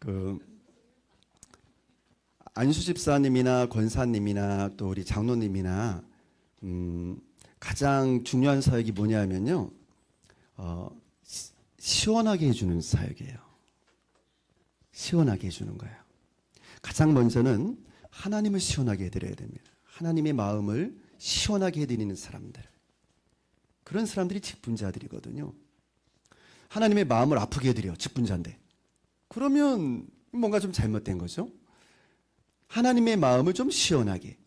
그 안수 집사님이나 권사님이나 또 우리 장로님이나 가장 중요한 사역이 뭐냐면요, 시원하게 해주는 사역이에요. 시원하게 해주는 거예요. 가장 먼저는 하나님을 시원하게 해드려야 됩니다. 하나님의 마음을 시원하게 해드리는 사람들, 그런 사람들이 직분자들이거든요. 하나님의 마음을 아프게 해드려, 직분자인데. 그러면 뭔가 좀 잘못된 거죠. 하나님의 마음을 좀 시원하게.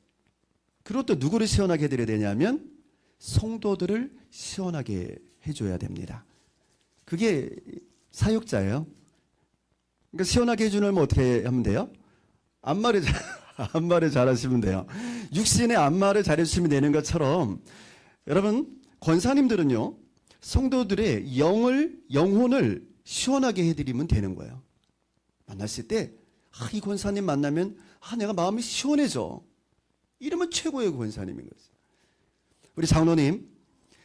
그리고 또 누구를 시원하게 해드려야 되냐면 성도들을 시원하게 해줘야 됩니다. 그게 사역자예요. 그러니까 시원하게 해주려면 어떻게 하면 돼요? 안마를 잘하시면 돼요. 육신의 안마를 잘해주시면 되는 것처럼, 여러분 권사님들은요, 성도들의 영혼을 시원하게 해드리면 되는 거예요. 만났을 때 이 권사님 만나면 내가 마음이 시원해져, 이러면 최고의 권사님인 거죠. 우리 장로님,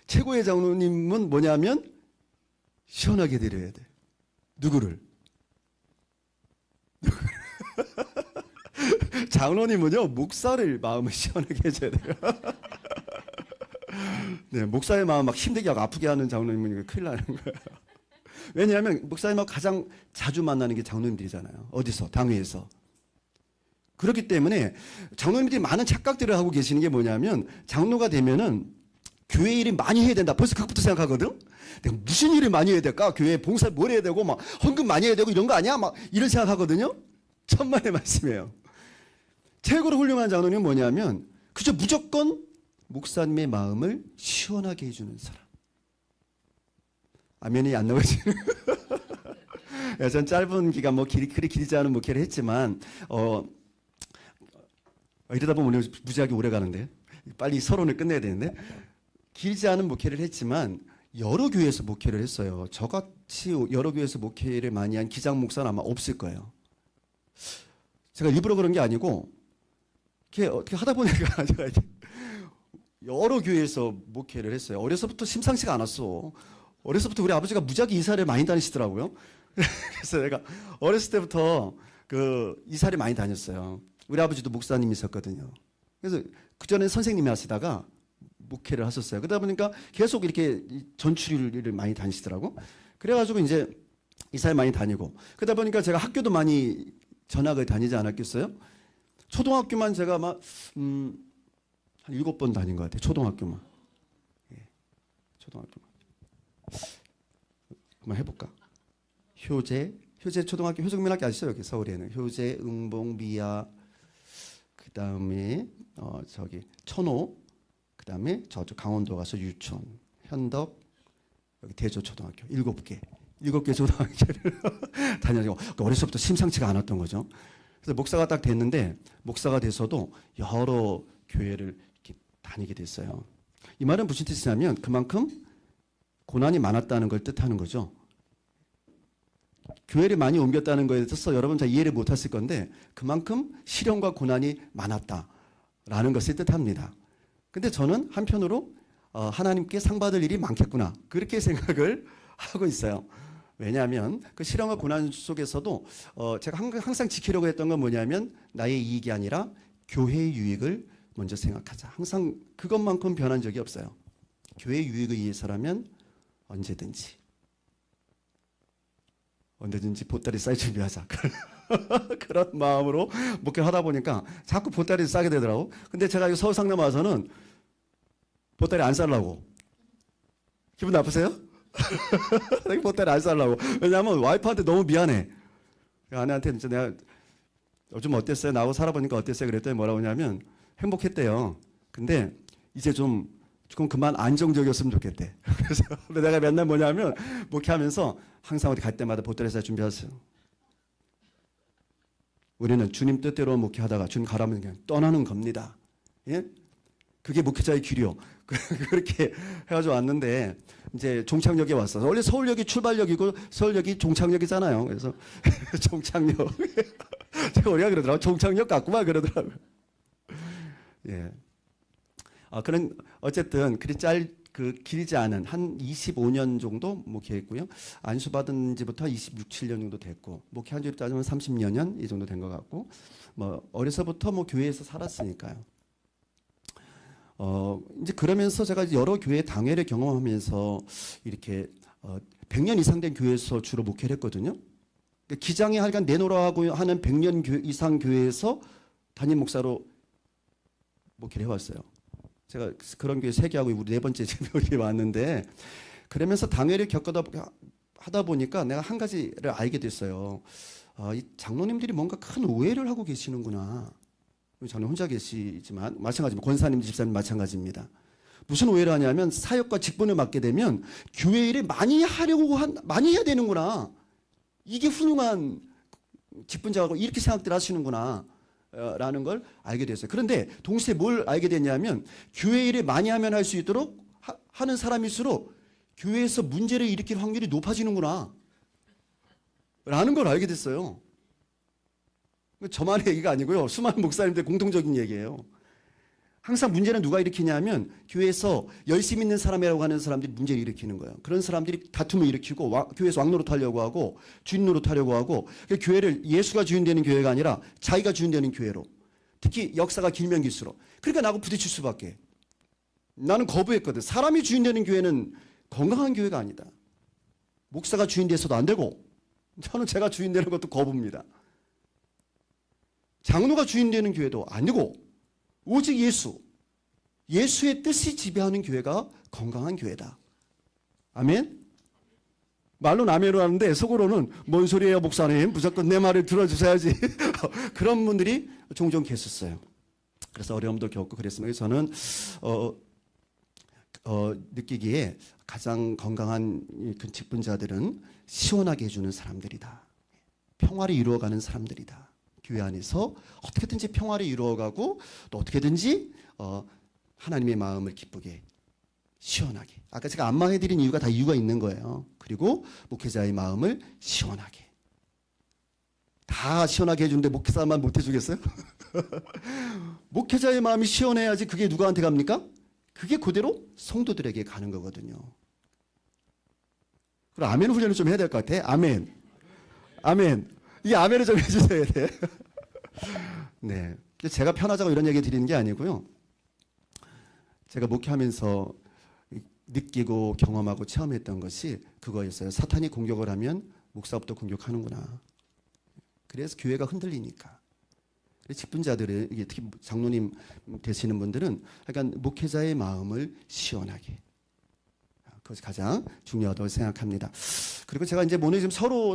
최고의 장로님은 뭐냐면 시원하게 해드려야 돼. 누구를? 장로님은요, 목사를 마음을 시원하게 해줘야 돼요. 네, 목사의 마음 막 힘들게 하고 아프게 하는 장로님은 큰일 나는 거예요. 왜냐하면 목사님하고 가장 자주 만나는 게 장로님들이잖아요. 어디서? 당회에서. 그렇기 때문에 장로님들이 많은 착각들을 하고 계시는 게 뭐냐면, 장로가 되면은 교회 일이 많이 해야 된다. 벌써 그것부터 생각하거든. 내가 무슨 일을 많이 해야 될까? 교회 봉사 뭘 해야 되고 막 헌금 많이 해야 되고 이런 거 아니야? 막 이런 생각하거든요. 천만의 말씀이에요. 최고로 훌륭한 장로님은 뭐냐면 그저 무조건 목사님의 마음을 시원하게 해주는 사람. 아멘이 안 나오시는. 전 짧은 기간 그리 길지 않은 목회를 했지만 이러다 보면 오늘 무지하게 오래 가는데 빨리 서론을 끝내야 되는데, 길지 않은 목회를 했지만 여러 교회에서 목회를 했어요. 저같이 여러 교회에서 목회를 많이 한 기장 목사는 아마 없을 거예요. 제가 일부러 그런 게 아니고 이렇게 어떻게 하다 보니까 제가 여러 교회에서 목회를 했어요. 어려서부터 심상치가 않았어. 어려서부터 우리 아버지가 무지하게 이사를 많이 다니시더라고요. 그래서 내가 어렸을 때부터 이사를 많이 다녔어요. 우리 아버지도 목사님이셨거든요. 그래서 그전에 선생님이 하시다가 목회를 하셨어요. 그러다 보니까 계속 이렇게 전출을 많이 다니시더라고. 그래가지고 이제 이사를 많이 다니고, 그러다 보니까 제가 학교도 많이 전학을 다니지 않았겠어요? 초등학교만 제가 한 7번 다닌 것 같아요. 초등학교만. 예, 초등학교만. 한번 해볼까? 효재 초등학교, 효성민학교 아시죠? 여기 서울에는 효재, 응봉, 미아, 그 다음에 천호, 그 다음에 저쪽 강원도 가서 유촌, 현덕, 여기 대조초등학교 7개 초등학교를 다녀가지고 어려서부터 심상치가 않았던 거죠. 그래서 목사가 딱 됐는데, 목사가 돼서도 여러 교회를 이렇게 다니게 됐어요. 이 말은 무슨 뜻이냐면 그만큼 고난이 많았다는 걸 뜻하는 거죠. 교회를 많이 옮겼다는 거에 대해서 여러분 잘 이해를 못하실 건데, 그만큼 시련과 고난이 많았다라는 것을 뜻합니다. 근데 저는 한편으로 하나님께 상 받을 일이 많겠구나, 그렇게 생각을 하고 있어요. 왜냐하면 그 시련과 고난 속에서도 제가 항상 지키려고 했던 건 뭐냐면 나의 이익이 아니라 교회의 유익을 먼저 생각하자. 항상 그것만큼 변한 적이 없어요. 교회의 유익을 위해서라면 언제든지 보따리 싸게 준비하자. 그런 마음으로 목회를 하다 보니까 자꾸 보따리를 싸게 되더라고. 근데 제가 이 서울 상담 와서는 보따리 안 싸려고. 기분 나쁘세요? 보따리 안 싸려고. 왜냐하면 와이프한테 너무 미안해. 아내한테 진짜 내가 요즘 어땠어요? 나하고 살아보니까 어땠어요? 그랬더니 뭐라고 하냐면 행복했대요. 근데 이제 좀 그만 안정적이었으면 좋겠대. 그래서 내가 맨날 뭐냐면 목회하면서 항상 어디 갈 때마다 보따리 싸 준비하세요. 우리는 주님 뜻대로 목회하다가 주님 가라면 그냥 떠나는 겁니다. 예? 그게 목회자의 길이요. 그렇게 해가지고 왔는데 이제 종착역에 왔어. 원래 서울역이 출발역이고 서울역이 종착역이잖아요. 그래서 종착역. 제가 우리가 그러더라고. 종착역 같구만 그러더라고요. 예. 그런 어쨌든 그리 그 길지 않은 한 25년 정도 목회했고요. 안수받은 지부터 26, 7년 정도 됐고, 목회한 지로 따지면 30여 년 이 정도 된 것 같고, 뭐 어려서부터 뭐 교회에서 살았으니까요. 이제 그러면서 제가 여러 교회 당회를 경험하면서 이렇게 100년 이상 된 교회에서 주로 목회를 했거든요. 그러니까 기장에 하여간 내놓으라고 하는 100년 이상 교회에서 담임 목사로 목회를 해왔어요. 제가 그런 교회 3개하고 우리 4번째 여기 왔는데, 그러면서 당회를 하다 보니까 내가 한 가지를 알게 됐어요. 이 장로님들이 뭔가 큰 오해를 하고 계시는구나. 저는 혼자 계시지만 마찬가지입니다. 권사님, 집사님 마찬가지입니다. 무슨 오해를 하냐면 사역과 직분을 맡게 되면 교회 일을 많이 해야 되는구나. 이게 훌륭한 직분자고 이렇게 생각들 하시는구나 라는 걸 알게 됐어요. 그런데 동시에 뭘 알게 됐냐면 교회 일을 많이 하면 할 수 있도록 하는 사람일수록 교회에서 문제를 일으킬 확률이 높아지는구나 라는 걸 알게 됐어요. 저만의 얘기가 아니고요. 수많은 목사님들 공통적인 얘기예요. 항상 문제는 누가 일으키냐면 교회에서 열심히 있는 사람이라고 하는 사람들이 문제를 일으키는 거예요. 그런 사람들이 다툼을 일으키고 교회에서 왕 노릇하려고 하고 주인 노릇하려고 하고, 교회를 예수가 주인 되는 교회가 아니라 자기가 주인 되는 교회로, 특히 역사가 길면 길수록, 그러니까 나하고 부딪힐 수밖에. 나는 거부했거든. 사람이 주인 되는 교회는 건강한 교회가 아니다. 목사가 주인 돼서도 안 되고, 저는 제가 주인 되는 것도 거부입니다. 장로가 주인 되는 교회도 아니고 오직 예수의 뜻이 지배하는 교회가 건강한 교회다. 아멘? 말로는 아멘으로 하는데 속으로는 뭔 소리예요 목사님, 무조건 내 말을 들어주셔야지. 그런 분들이 종종 계셨어요. 그래서 어려움도 겪고 그랬습니다. 저는 느끼기에 가장 건강한 그 직분자들은 시원하게 해주는 사람들이다. 평화를 이루어가는 사람들이다. 교회 안에서 어떻게든지 평화를 이루어가고 또 어떻게든지 하나님의 마음을 기쁘게 시원하게. 아까 제가 안마해드린 이유가 다 이유가 있는 거예요. 그리고 목회자의 마음을 시원하게. 다 시원하게 해주는데 목회자만 못해주겠어요? 목회자의 마음이 시원해야지 그게 누구한테 갑니까? 그게 그대로 성도들에게 가는 거거든요. 그럼 아멘 훈련을 좀 해야 될 것 같아. 아멘. 아멘. 이 아멘을 좀 해주셔야 돼. 네. 제가 편하자고 이런 얘기 드리는 게 아니고요. 제가 목회하면서 느끼고 경험하고 체험했던 것이 그거였어요. 사탄이 공격을 하면 목사부터 공격하는구나. 그래서 교회가 흔들리니까. 직분자들은, 이게 특히 장로님 되시는 분들은 약간 목회자의 마음을 시원하게. 그것이 가장 중요하다고 생각합니다. 그리고 제가 이제 오늘 지금 서로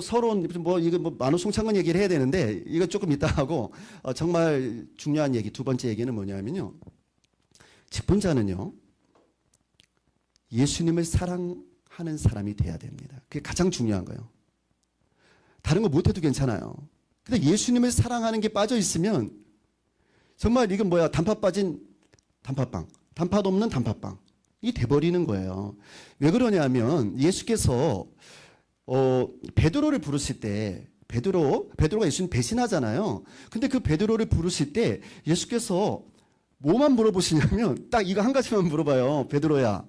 이거 만우송창건 얘기를 해야 되는데 이거 조금 이따 하고, 정말 중요한 얘기, 두 번째 얘기는 뭐냐면요. 직분자는요, 예수님을 사랑하는 사람이 돼야 됩니다. 그게 가장 중요한 거예요. 다른 거 못해도 괜찮아요. 근데 예수님을 사랑하는 게 빠져 있으면 정말 이건 단팥 빠진 단팥빵, 단팥 없는 단팥빵. 이 돼버리는 거예요. 왜 그러냐면 예수께서 베드로를 부르실 때 베드로가 예수님 배신하잖아요. 근데 그 베드로를 부르실 때 예수께서 뭐만 물어보시냐면 딱 이거 한 가지만 물어봐요. 베드로야,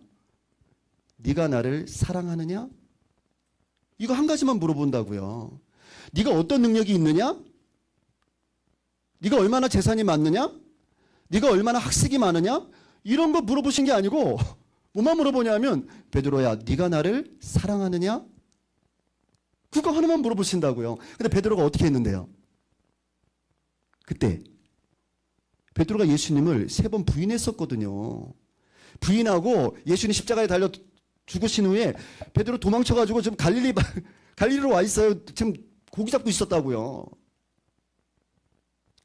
네가 나를 사랑하느냐? 이거 한 가지만 물어본다고요. 네가 어떤 능력이 있느냐? 네가 얼마나 재산이 많느냐? 네가 얼마나 학식이 많으냐? 이런 거 물어보신 게 아니고 뭐만 물어보냐면 베드로야, 네가 나를 사랑하느냐? 그거 하나만 물어보신다고요. 근데 베드로가 어떻게 했는데요? 그때 베드로가 예수님을 3번 부인했었거든요. 부인하고 예수님 십자가에 달려 죽으신 후에 베드로 도망쳐가지고 지금 갈릴리로 와 있어요. 지금 고기 잡고 있었다고요.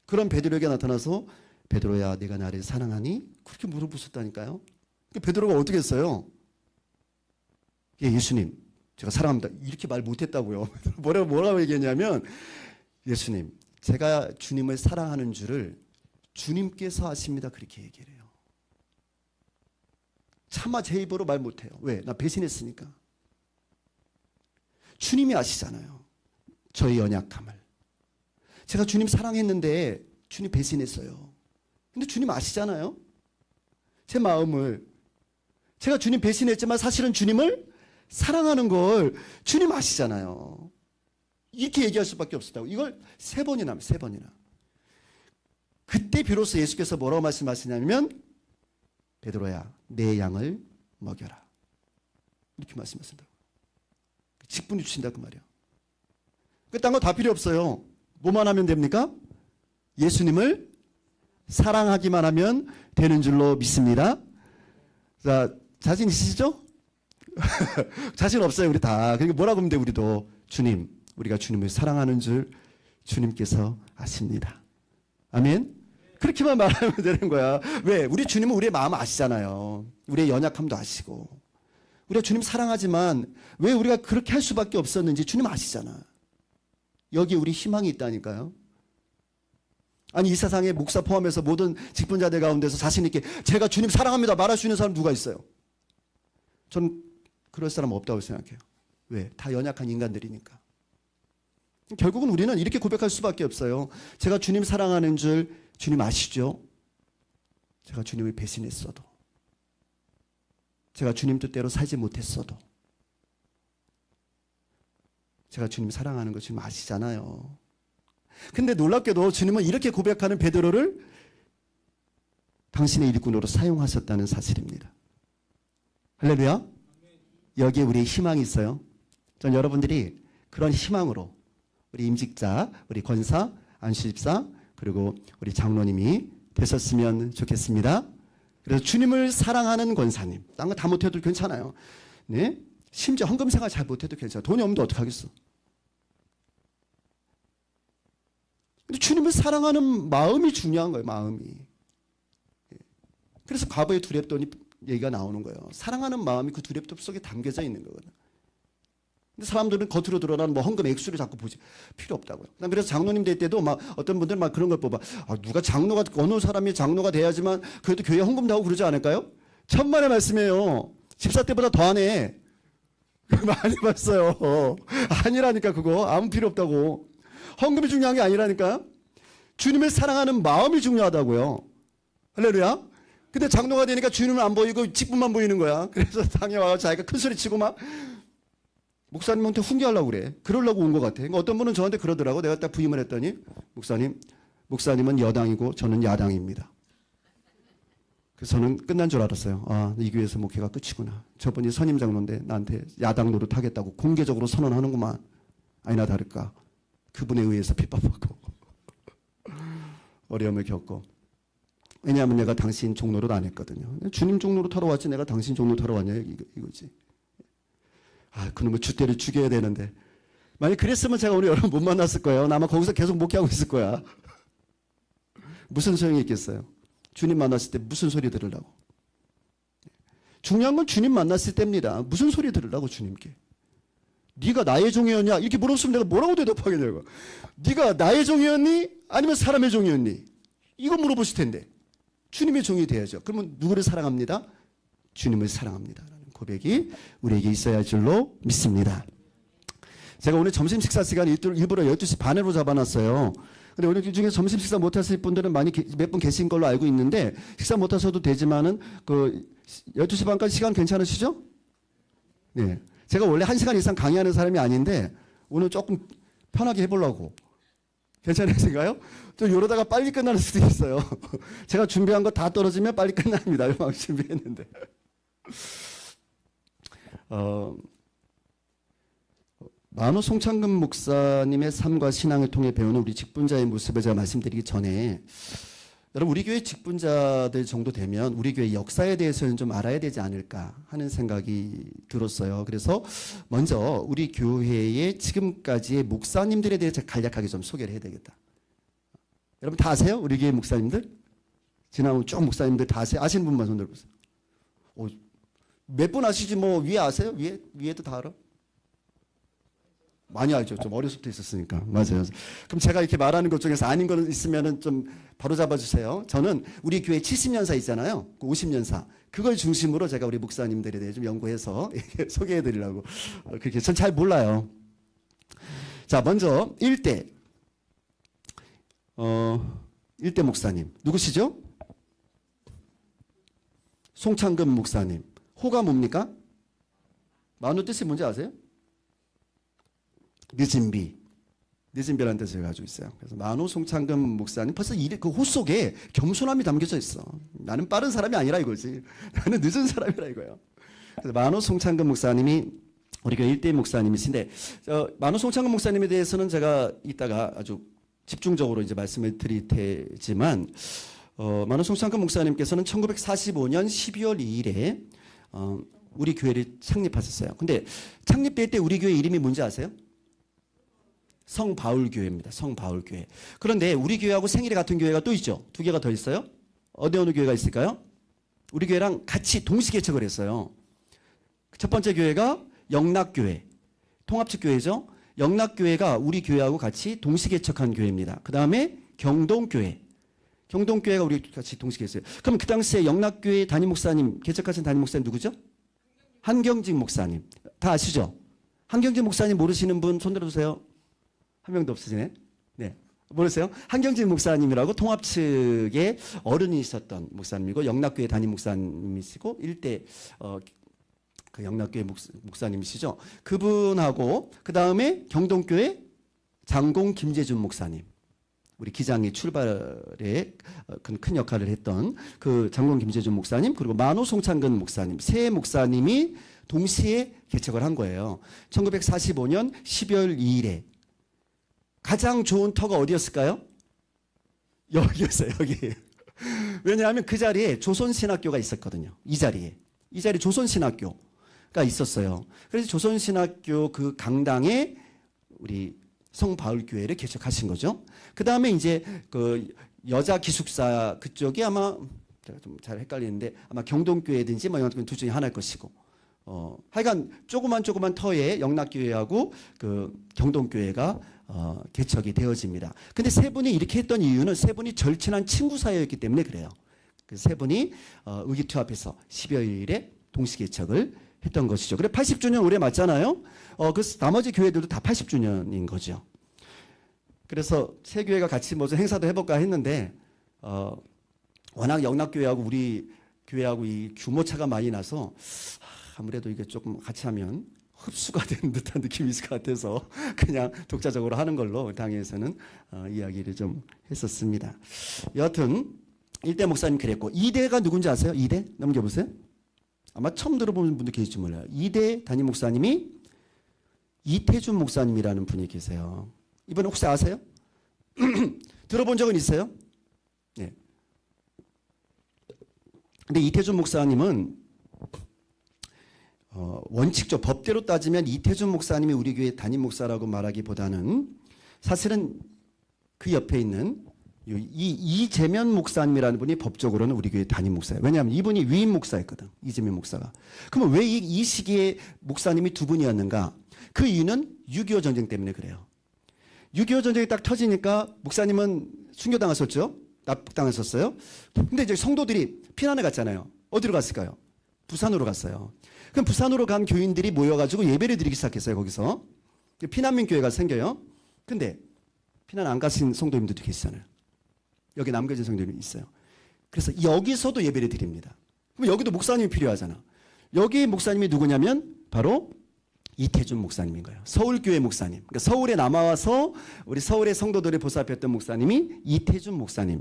그런 베드로에게 나타나서 베드로야, 네가 나를 사랑하니? 그렇게 물어보셨다니까요. 베드로가 어떻게 했어요? 예, 예수님, 제가 사랑합니다. 이렇게 말 못했다고요. 뭐라고 얘기했냐면, 예수님, 제가 주님을 사랑하는 줄을 주님께서 아십니다. 그렇게 얘기를 해요. 차마 제 입으로 말 못해요. 왜? 나 배신했으니까. 주님이 아시잖아요. 저의 연약함을. 제가 주님 사랑했는데 주님 배신했어요. 근데 주님 아시잖아요. 제 마음을. 제가 주님 배신했지만 사실은 주님을 사랑하는 걸 주님 아시잖아요. 이렇게 얘기할 수밖에 없었다고. 이걸 세 번이나 합니다. 세 번이나. 그때 비로소 예수께서 뭐라고 말씀하시냐면 베드로야 내 양을 먹여라. 이렇게 말씀하신다고. 직분이 주신다 그 말이야. 그딴 거 다 필요 없어요. 뭐만 하면 됩니까? 예수님을 사랑하기만 하면 되는 줄로 믿습니다. 자, 자신 있으시죠? 자신 없어요, 우리 다. 그러니까 뭐라고 하면 돼, 우리도. 주님, 우리가 주님을 사랑하는 줄 주님께서 아십니다. 아멘? 그렇게만 말하면 되는 거야. 왜? 우리 주님은 우리의 마음 아시잖아요. 우리의 연약함도 아시고. 우리가 주님 사랑하지만 왜 우리가 그렇게 할 수밖에 없었는지 주님 아시잖아. 여기 우리 희망이 있다니까요. 아니 이 세상에 목사 포함해서 모든 직분자들 가운데서 자신 있게 제가 주님 사랑합니다 말할 수 있는 사람 누가 있어요? 저는 그럴 사람 없다고 생각해요. 왜? 다 연약한 인간들이니까. 결국은 우리는 이렇게 고백할 수밖에 없어요. 제가 주님 사랑하는 줄 주님 아시죠? 제가 주님을 배신했어도, 제가 주님 뜻대로 살지 못했어도, 제가 주님 사랑하는 거 주님 아시잖아요. 근데 놀랍게도 주님은 이렇게 고백하는 베드로를 당신의 일꾼으로 사용하셨다는 사실입니다. 할렐루야. 여기에 우리의 희망이 있어요. 전 여러분들이 그런 희망으로 우리 임직자, 우리 권사, 안수집사, 그리고 우리 장로님이 되셨으면 좋겠습니다. 그래서 주님을 사랑하는 권사님, 딴 거 다 못해도 괜찮아요. 네? 심지어 헌금 생활 잘 못해도 괜찮아요. 돈이 없는데 어떡하겠어. 근데 주님을 사랑하는 마음이 중요한 거예요. 마음이. 그래서 과거의 두렵더니 얘기가 나오는 거예요. 사랑하는 마음이 그 두렵도 속에 담겨져 있는 거거든요. 근데 사람들은 겉으로 드러나는 뭐 헌금 액수를 자꾸 보지 필요 없다고요. 난 그래서 장로님 될 때도 막 어떤 분들은 막 그런 걸 뽑아. 누가 장로가 어느 사람이 장로가 돼야지만 그래도 교회 헌금도 하고 그러지 않을까요? 천만의 말씀이에요. 집사 때보다 더 하네. 많이 봤어요. 아니라니까 그거 아무 필요 없다고. 헌금이 중요한 게 아니라니까. 주님을 사랑하는 마음이 중요하다고요. 할렐루야. 근데 장로가 되니까 주님은 안 보이고 직분만 보이는 거야. 그래서 당에 와서 자기가 큰 소리 치고 막 목사님한테 훈계하려고 그래. 그러려고 온 것 같아. 그러니까 어떤 분은 저한테 그러더라고. 내가 딱 부임을 했더니 목사님은 여당이고 저는 야당입니다. 그래서 저는 끝난 줄 알았어요. 아, 이 교회에서 목회가 끝이구나. 저분이 선임 장로인데 나한테 야당 노릇 하겠다고 공개적으로 선언하는구만. 아니나 다를까. 그분에 의해서 핍박받고 어려움을 겪고. 왜냐하면 내가 당신 종로를 안 했거든요. 주님 종로로 타러 왔지 내가 당신 종로 타러 왔냐 이거지. 아, 그놈의 줏대를 죽여야 되는데. 만약 그랬으면 제가 오늘 여러분 못 만났을 거예요. 아마 거기서 계속 목회하고 있을 거야. 무슨 소용이 있겠어요. 주님 만났을 때 무슨 소리 들으려고. 중요한 건 주님 만났을 때입니다. 무슨 소리 들으려고 주님께. 네가 나의 종이었냐? 이렇게 물었으면 내가 뭐라고 대답하겠냐고. 네가 나의 종이었니? 아니면 사람의 종이었니? 이거 물어보실 텐데. 주님의 종이 돼야죠. 그러면 누구를 사랑합니다? 주님을 사랑합니다. 라는 고백이 우리에게 있어야 할 줄로 믿습니다. 제가 오늘 점심 식사 시간 일부러 12시 반으로 잡아놨어요. 근데 오늘 중에 점심 식사 못 하실 분들은 몇 분 계신 걸로 알고 있는데 식사 못 하셔도 되지만은 그 12시 반까지 시간 괜찮으시죠? 네. 제가 원래 1시간 이상 강의하는 사람이 아닌데 오늘 조금 편하게 해보려고. 괜찮으신가요? 좀 이러다가 빨리 끝나는 수도 있어요. 제가 준비한 거 다 떨어지면 빨리 끝납니다. 막 준비했는데. 만호 송창근 목사님의 삶과 신앙을 통해 배우는 우리 직분자의 모습을 제가 말씀드리기 전에 여러분 우리 교회 직분자들 정도 되면 우리 교회 역사에 대해서는 좀 알아야 되지 않을까 하는 생각이 들었어요. 그래서 먼저 우리 교회의 지금까지의 목사님들에 대해서 간략하게 좀 소개를 해야 되겠다. 여러분 다 아세요? 우리 교회 목사님들? 지나온 쭉 목사님들 다 아세요? 아시는 분만 손 들어보세요. 몇 분 아시지 뭐 위에 아세요? 위에도 다 알아? 많이 알죠. 좀 어렸을 때 있었으니까. 맞아요. 그럼 제가 이렇게 말하는 것 중에서 아닌 거 있으면은 좀 바로 잡아주세요. 저는 우리 교회 70년사 있잖아요. 50년사. 그걸 중심으로 제가 우리 목사님들에 대해 좀 연구해서 소개해 드리려고. 그렇게 전 잘 몰라요. 자, 먼저 1대. 1대 목사님. 누구시죠? 송창근 목사님. 호가 뭡니까? 만호 뜻이 뭔지 아세요? 늦은 비. 늦은 비라는 뜻을 가지고 있어요. 그래서 만호 송창근 목사님 벌써 그 호 속에 겸손함이 담겨져 있어. 나는 빠른 사람이 아니라 이거지. 나는 늦은 사람이라 이거예요. 그래서 만호 송창근 목사님이 우리 교회 1대 목사님이신데 만호 송창근 목사님에 대해서는 제가 이따가 아주 집중적으로 이제 말씀을 드릴 테지만 만호 송창근 목사님께서는 1945년 12월 2일에 우리 교회를 창립하셨어요. 근데 창립될 때 우리 교회 이름이 뭔지 아세요? 성바울교회입니다. 성바울교회. 그런데 우리 교회하고 생일이 같은 교회가 또 있죠. 두 개가 더 있어요. 어느 교회가 있을까요? 우리 교회랑 같이 동시 개척을 했어요. 첫 번째 교회가 영락교회, 통합측교회죠. 영락교회가 우리 교회하고 같이 동시 개척한 교회입니다. 그 다음에 경동교회. 경동교회가 우리 같이 동시 개척했어요. 그럼 그 당시에 영락교회 담임 목사님, 개척하신 담임 목사님 누구죠? 한경직 목사님. 다 아시죠? 한경직 목사님 모르시는 분 손 들어주세요. 한 명도 없으시네. 네. 모르세요? 한경직 목사님이라고 통합 측의 어른이셨던 목사님이고 영락교회 담임 목사님이시고 일대 그 영락교회 목사님이시죠. 그분하고 그 다음에 경동교회 장공 김재준 목사님. 우리 기장의 출발에 큰 역할을 했던 그 장공 김재준 목사님 그리고 만호 송창근 목사님 세 목사님이 동시에 개척을 한 거예요. 1945년 12월 2일에 가장 좋은 터가 어디였을까요? 여기였어요. 여기. 왜냐하면 그 자리에 조선신학교가 있었거든요. 이 자리에 조선신학교가 있었어요. 그래서 조선신학교 그 강당에 우리 성바울교회를 개척하신 거죠. 그 다음에 이제 그 여자 기숙사 그쪽이 아마 제가 좀 잘 헷갈리는데 아마 경동교회든지 뭐 둘 중에 하나일 것이고 하여간 조그만 터에 영락교회하고 그 경동교회가 개척이 되어집니다. 근데 세 분이 이렇게 했던 이유는 세 분이 절친한 친구 사이였기 때문에 그래요. 그 세 분이 의기투합해서 12월에 동시 개척을 했던 것이죠. 그래 80주년 올해 맞잖아요. 그 나머지 교회들도 다 80주년인 거죠. 그래서 세 교회가 같이 무슨 행사도 해볼까 했는데 워낙 영락교회하고 우리 교회하고 이 규모 차가 많이 나서 아무래도 이게 조금 같이 하면 흡수가 되는 듯한 느낌이 있을 것 같아서 그냥 독자적으로 하는 걸로 당에서는 이야기를 좀 했었습니다. 여하튼 1대 목사님 그랬고 2대가 누군지 아세요? 2대? 넘겨보세요. 아마 처음 들어보는 분도 계실지 몰라요. 2대 담임 목사님이 이태준 목사님이라는 분이 계세요. 이분 혹시 아세요? 들어본 적은 있어요? 네. 근데 이태준 목사님은 원칙적 법대로 따지면 이태준 목사님이 우리 교회 담임 목사라고 말하기보다는 사실은 그 옆에 있는 이재면 목사님이라는 분이 법적으로는 우리 교회 담임 목사예요. 왜냐하면 이분이 위임 목사였거든. 이재면 목사가. 그러면 왜 이 시기에 목사님이 두 분이었는가? 그 이유는 6.25 전쟁 때문에 그래요. 6.25 전쟁이 딱 터지니까 목사님은 순교당하셨죠? 납북당하셨어요. 근데 이제 성도들이 피난을 갔잖아요. 어디로 갔을까요? 부산으로 갔어요. 그럼 부산으로 간 교인들이 모여가지고 예배를 드리기 시작했어요. 거기서 피난민 교회가 생겨요. 근데 피난 안 가신 성도님들도 계시잖아요. 여기 남겨진 성도님이 있어요. 그래서 여기서도 예배를 드립니다. 그럼 여기도 목사님이 필요하잖아. 여기 목사님이 누구냐면 바로 이태준 목사님인 거예요. 서울교회 목사님. 그러니까 서울에 남아와서 우리 서울의 성도들을 보살폈던 목사님이 이태준 목사님.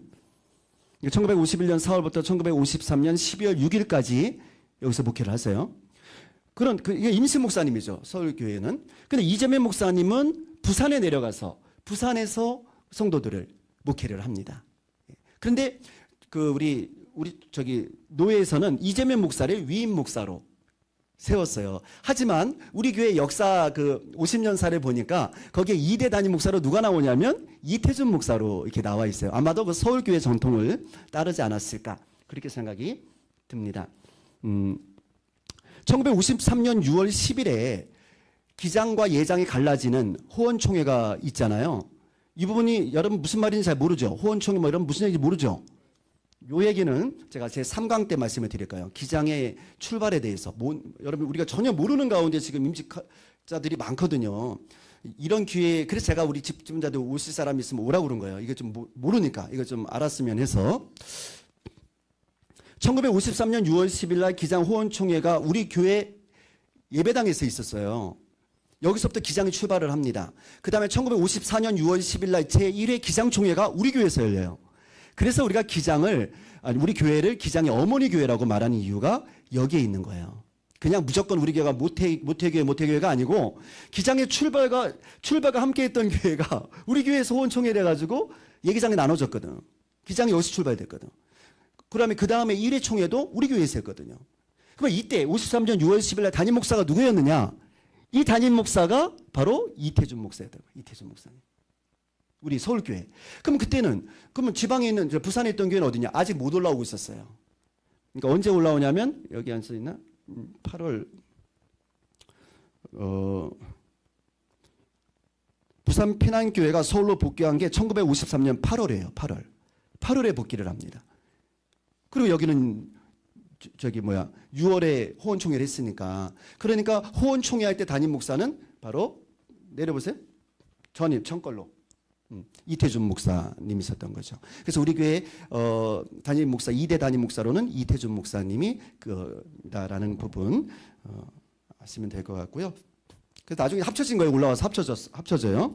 1951년 4월부터 1953년 12월 6일까지 여기서 목회를 하세요. 이게 임시 목사님이죠. 서울교회는. 근데 이재명 목사님은 부산에 내려가서 부산에서 성도들을 목회를 합니다. 그런데 우리 노회에서는 이재명 목사를 위임 목사로 세웠어요. 하지만 우리 교회 역사 50년사를 보니까 거기에 2대 담임 목사로 누가 나오냐면 이태준 목사로 이렇게 나와 있어요. 아마도 그 서울교회 전통을 따르지 않았을까 그렇게 생각이 듭니다. 1953년 6월 10일에 기장과 예장이 갈라지는 호원총회가 있잖아요. 이 부분이 여러분 무슨 말인지 잘 모르죠. 호원총회 뭐 이런 무슨 얘기인지 모르죠. 요 얘기는 제가 제 3강 때 말씀을 드릴까요? 기장의 출발에 대해서 여러분 우리가 전혀 모르는 가운데 지금 임직자들이 많거든요. 이런 기회에 그래서 제가 우리 집주민자들 오실 사람이 있으면 오라고 그런 거예요. 이게 좀 모르니까 이거 좀 알았으면 해서 1953년 6월 10일 날 기장 호원총회가 우리 교회 예배당에서 있었어요. 여기서부터 기장이 출발을 합니다. 그 다음에 1954년 6월 10일 날 제1회 기장총회가 우리 교회에서 열려요. 그래서 우리가 우리 교회를 기장의 어머니 교회라고 말하는 이유가 여기에 있는 거예요. 그냥 무조건 우리 교회가 모태교회가 아니고 기장의 출발과 함께했던 교회가 우리 교회에서 호원총회를 해가지고 예기장이 나눠졌거든. 기장이 여기서 출발됐거든. 그 다음에 1회 총회도 우리 교회에서 했거든요. 그러면 이때 53년 6월 10일 날 담임 목사가 누구였느냐? 이 담임 목사가 바로 이태준 목사였다고. 이태준 목사님. 우리 서울교회. 그러면 지방에 있는, 부산에 있던 교회는 어디냐? 아직 못 올라오고 있었어요. 그러니까 언제 올라오냐면, 여기 안 써있나? 8월, 부산 피난교회가 서울로 복귀한 게 1953년 8월이에요. 8월에 복귀를 합니다. 그리고 여기는 6월에 호원총회를 했으니까. 그러니까 호원총회 할 때 담임 목사는 바로 내려보세요. 전임 청걸로 이태준 목사님이 있었던 거죠. 그래서 우리 교회 담임 목사 2대 담임 목사로는 이태준 목사님이 그다라는 부분 아시면 될 것 같고요. 그래서 나중에 합쳐진 거예요. 올라와서 합쳐져요.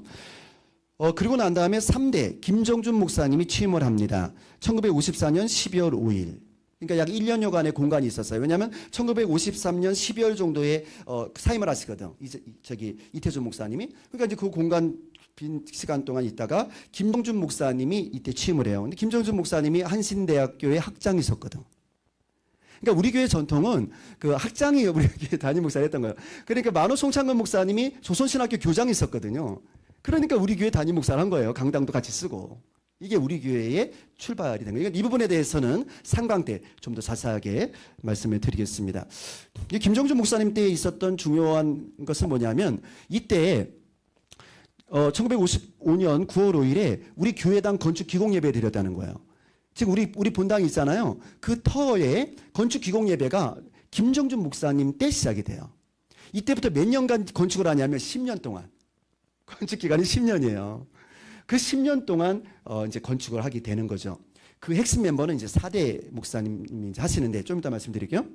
그리고 난 다음에 3대 김정준 목사님이 취임을 합니다. 1954년 12월 5일. 그러니까 약 1년여간의 공간이 있었어요. 왜냐하면 1953년 12월 정도에 사임을 하시거든. 이태준 목사님이. 그러니까 이제 그 공간 빈 시간 동안 있다가 김정준 목사님이 이때 취임을 해요. 근데 김정준 목사님이 한신대학교의 학장이셨거든. 그러니까 우리 교회 전통은 그 학장이 우리 교회 담임 목사를 했던 거예요. 그러니까 만호 송창근 목사님이 조선신학교 교장이 있었거든요. 그러니까 우리 교회 담임 목사를 한 거예요. 강당도 같이 쓰고. 이게 우리 교회의 출발이 된 거예요. 이 부분에 대해서는 상강 때 좀 더 자세하게 말씀을 드리겠습니다. 김정준 목사님 때 있었던 중요한 것은 뭐냐면 이때 1955년 9월 5일에 우리 교회당 건축 기공 예배 드렸다는 거예요. 지금 우리 본당이 있잖아요. 그 터에 건축 기공 예배가 김정준 목사님 때 시작이 돼요. 이때부터 몇 년간 건축을 하냐면 10년 동안. 건축 기간이 10년이에요. 그 10년 동안 이제 건축을 하게 되는 거죠. 그 핵심 멤버는 이제 4대 목사님이 하시는데 좀 이따 말씀드릴게요.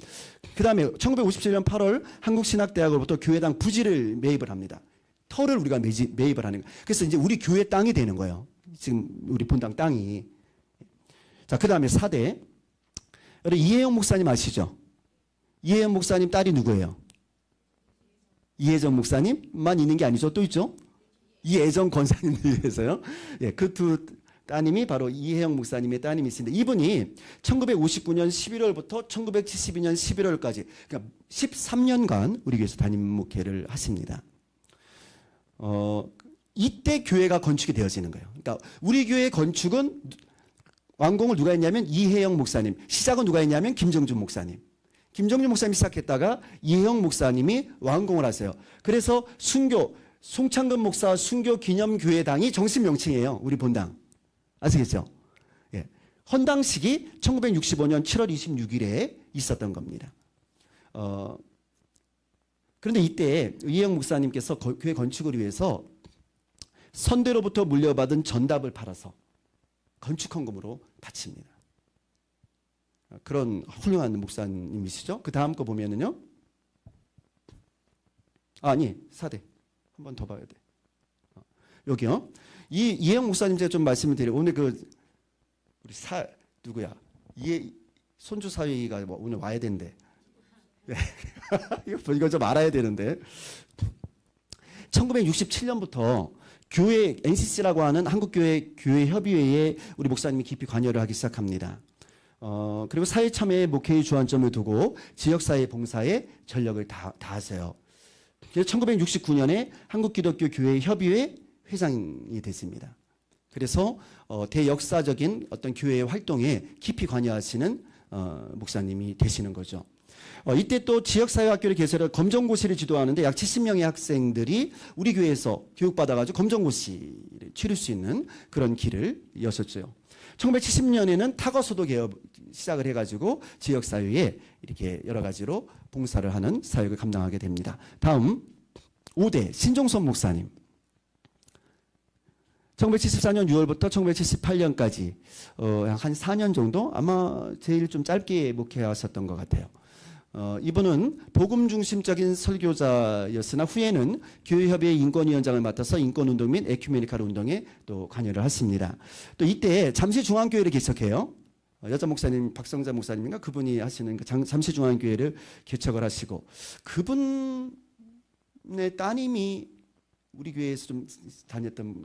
그 다음에 1957년 8월 한국신학대학으로부터 교회당 부지를 매입을 합니다. 터를 우리가 매입을 하는 거예요. 그래서 이제 우리 교회 땅이 되는 거예요. 지금 우리 본당 땅이. 자, 그 다음에 4대. 이혜영 목사님 아시죠? 이혜영 목사님 딸이 누구예요? 이혜정 목사님만 있는 게 아니죠. 또 있죠? 이혜정 권사님을 위해서요. 예, 그 두 따님이 바로 이혜영 목사님의 따님이신데 이분이 1959년 11월부터 1972년 11월까지 그러니까 13년간 우리 교회에서 담임 목회를 하십니다. 이때 교회가 건축이 되어지는 거예요. 그러니까 우리 교회 건축은 완공을 누가 했냐면 이혜영 목사님, 시작은 누가 했냐면 김정준 목사님. 김정준 목사님이 시작했다가 이혜영 목사님이 완공을 하세요. 그래서 송창근 목사 순교 기념교회당이 정식 명칭이에요. 우리 본당. 아시겠죠? 예. 헌당식이 1965년 7월 26일에 있었던 겁니다. 그런데 이때 이혜영 목사님께서 교회 건축을 위해서 선대로부터 물려받은 전답을 팔아서 건축헌금으로 바칩니다. 그런 훌륭한 목사님이시죠. 그 다음 거 보면은요. 아니 4대. 한 번 더 봐야 돼. 여기요. 이혜영 목사님 제가 좀 말씀을 드려요. 오늘 우리 누구야? 손주 사위가 오늘 와야 된대. 네. 이거 좀 알아야 되는데. 1967년부터 교회 NCC라고 하는 한국교회 교회협의회에 우리 목사님이 깊이 관여를 하기 시작합니다. 그리고 사회 참여의 목회의 주안점을 두고 지역사회 봉사에 전력을 다하세요. 그래서 1969년에 한국기독교교회협의회 회장이 됐습니다. 그래서 대역사적인 어떤 교회의 활동에 깊이 관여하시는 목사님이 되시는 거죠. 이때 또 지역사회학교를 개설해 검정고시를 지도하는데 약 70명의 학생들이 우리 교회에서 교육받아가지고 검정고시를 치를 수 있는 그런 길을 여셨죠. 1970년에는 타거소도 개업 시작을 해가지고 지역사회에 이렇게 여러 가지로 봉사를 하는 사역을 감당하게 됩니다. 다음 5대 신종선 목사님. 1974년 6월부터 1978년까지 한 4년 정도 아마 제일 좀 짧게 목회하셨던 것 같아요. 이분은 복음 중심적인 설교자였으나 후에는 교회협의회 인권위원장을 맡아서 인권운동 및 에큐메니칼 운동에 또 관여를 했습니다. 또 이때 잠시중앙교회를 개척해요. 여자 목사님 박성자 목사님인가 그분이 하시는 잠시중앙교회를 개척을 하시고 그분의 따님이 우리 교회에서 좀 다녔던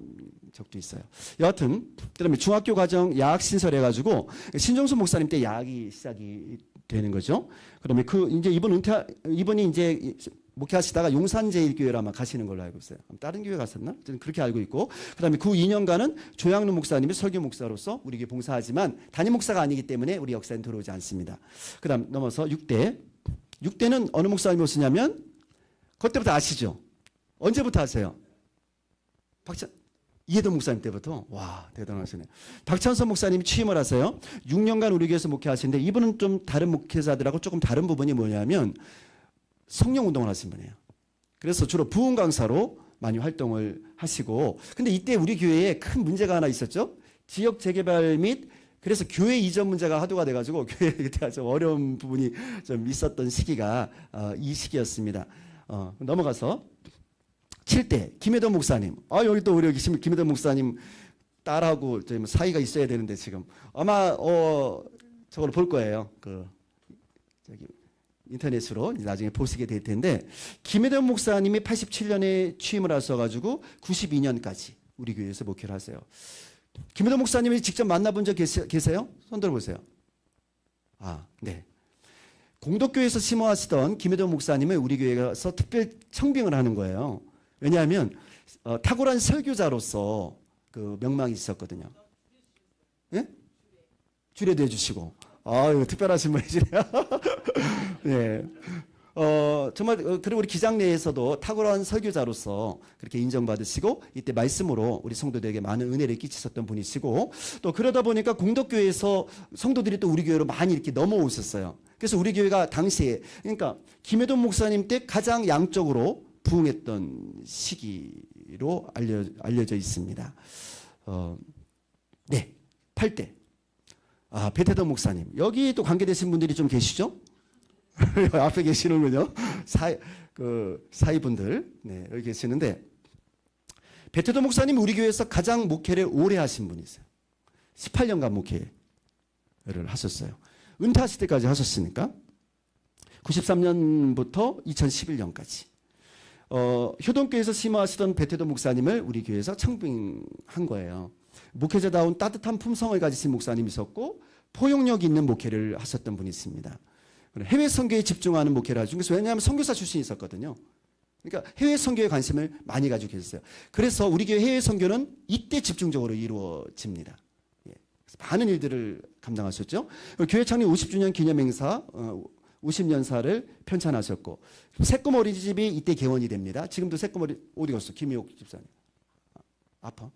적도 있어요. 여하튼 그다음에 중학교 과정 야학 신설해가지고 신종수 목사님 때 야학이 시작이 되는 거죠. 그러면 이제 이분이 이제 목회하시다가 용산제일교회로 아마 가시는 걸로 알고 있어요. 다른 교회 갔었나? 저는 그렇게 알고 있고, 그다음에 그 2년간은 조양루 목사님이 설교 목사로서 우리 교회 봉사하지만 담임 목사가 아니기 때문에 우리 역사에 들어오지 않습니다. 그다음 넘어서 6대는 어느 목사님이 오시냐면 그때부터 아시죠? 언제부터 아세요? 이해동 목사님 때부터. 와, 대단하시네. 박찬선 목사님이 취임을 하세요. 6년간 우리 교회에서 목회하시는데 이분은 좀 다른 목회자들하고 조금 다른 부분이 뭐냐면 성령 운동을 하신 분이에요. 그래서 주로 부흥 강사로 많이 활동을 하시고, 근데 이때 우리 교회에 큰 문제가 하나 있었죠. 지역 재개발 및 그래서 교회 이전 문제가 하도가 돼가지고 교회에 그때 좀 어려운 부분이 좀 있었던 시기가 이 시기였습니다. 넘어가서 7대 김혜도 목사님. 여기 또 우리 김혜도 목사님 딸하고 좀 사이가 있어야 되는데 지금 아마 저걸 볼 거예요. 저기 인터넷으로 나중에 보시게 될 텐데 김혜도 목사님이 87년에 취임을 하셔가지고 92년까지 우리 교회에서 목회를 하세요. 김혜도 목사님이 직접 만나본 적 계세요? 손 들어보세요. 네. 공덕교회에서 심호하시던 김혜도 목사님을 우리 교회에서 특별 청빙을 하는 거예요. 왜냐하면 탁월한 설교자로서 그 명망이 있었거든요. 예? 주례도 해주시고. 이거 특별하신 분이시네요. 네. 정말 그리고 우리 기장 내에서도 탁월한 설교자로서 그렇게 인정받으시고 이때 말씀으로 우리 성도들에게 많은 은혜를 끼치셨던 분이시고, 또 그러다 보니까 공덕교회에서 성도들이 또 우리 교회로 많이 이렇게 넘어오셨어요. 그래서 우리 교회가 당시에 그러니까 김혜돈 목사님 때 가장 양적으로 부흥했던 시기로 알려져 있습니다. 네, 8대. 배태동 목사님. 여기 또 관계되신 분들이 좀 계시죠? 앞에 계시는군요. 사이분들. 네, 여기 계시는데, 배태동 목사님 우리 교회에서 가장 목회를 오래 하신 분이세요. 18년간 목회를 하셨어요. 은퇴하실 때까지 하셨으니까. 93년부터 2011년까지. 효동교회에서 심호하시던 배태도 목사님을 우리 교회에서 청빙한 거예요. 목회자다운 따뜻한 품성을 가지신 목사님이 있었고 포용력 있는 목회를 하셨던 분이 있습니다. 해외 선교에 집중하는 목회를 하죠. 그래서 왜냐하면 선교사 출신이 있었거든요. 그러니까 해외 선교에 관심을 많이 가지고 계셨어요. 그래서 우리 교회 해외 선교는 이때 집중적으로 이루어집니다. 많은 일들을 감당하셨죠. 교회 창립 50주년 기념행사 50년사를 편찬하셨고, 새꿈 어린이집이 이때 개원이 됩니다. 지금도 새꿈 어디 갔어? 김희옥 집사님. 아파?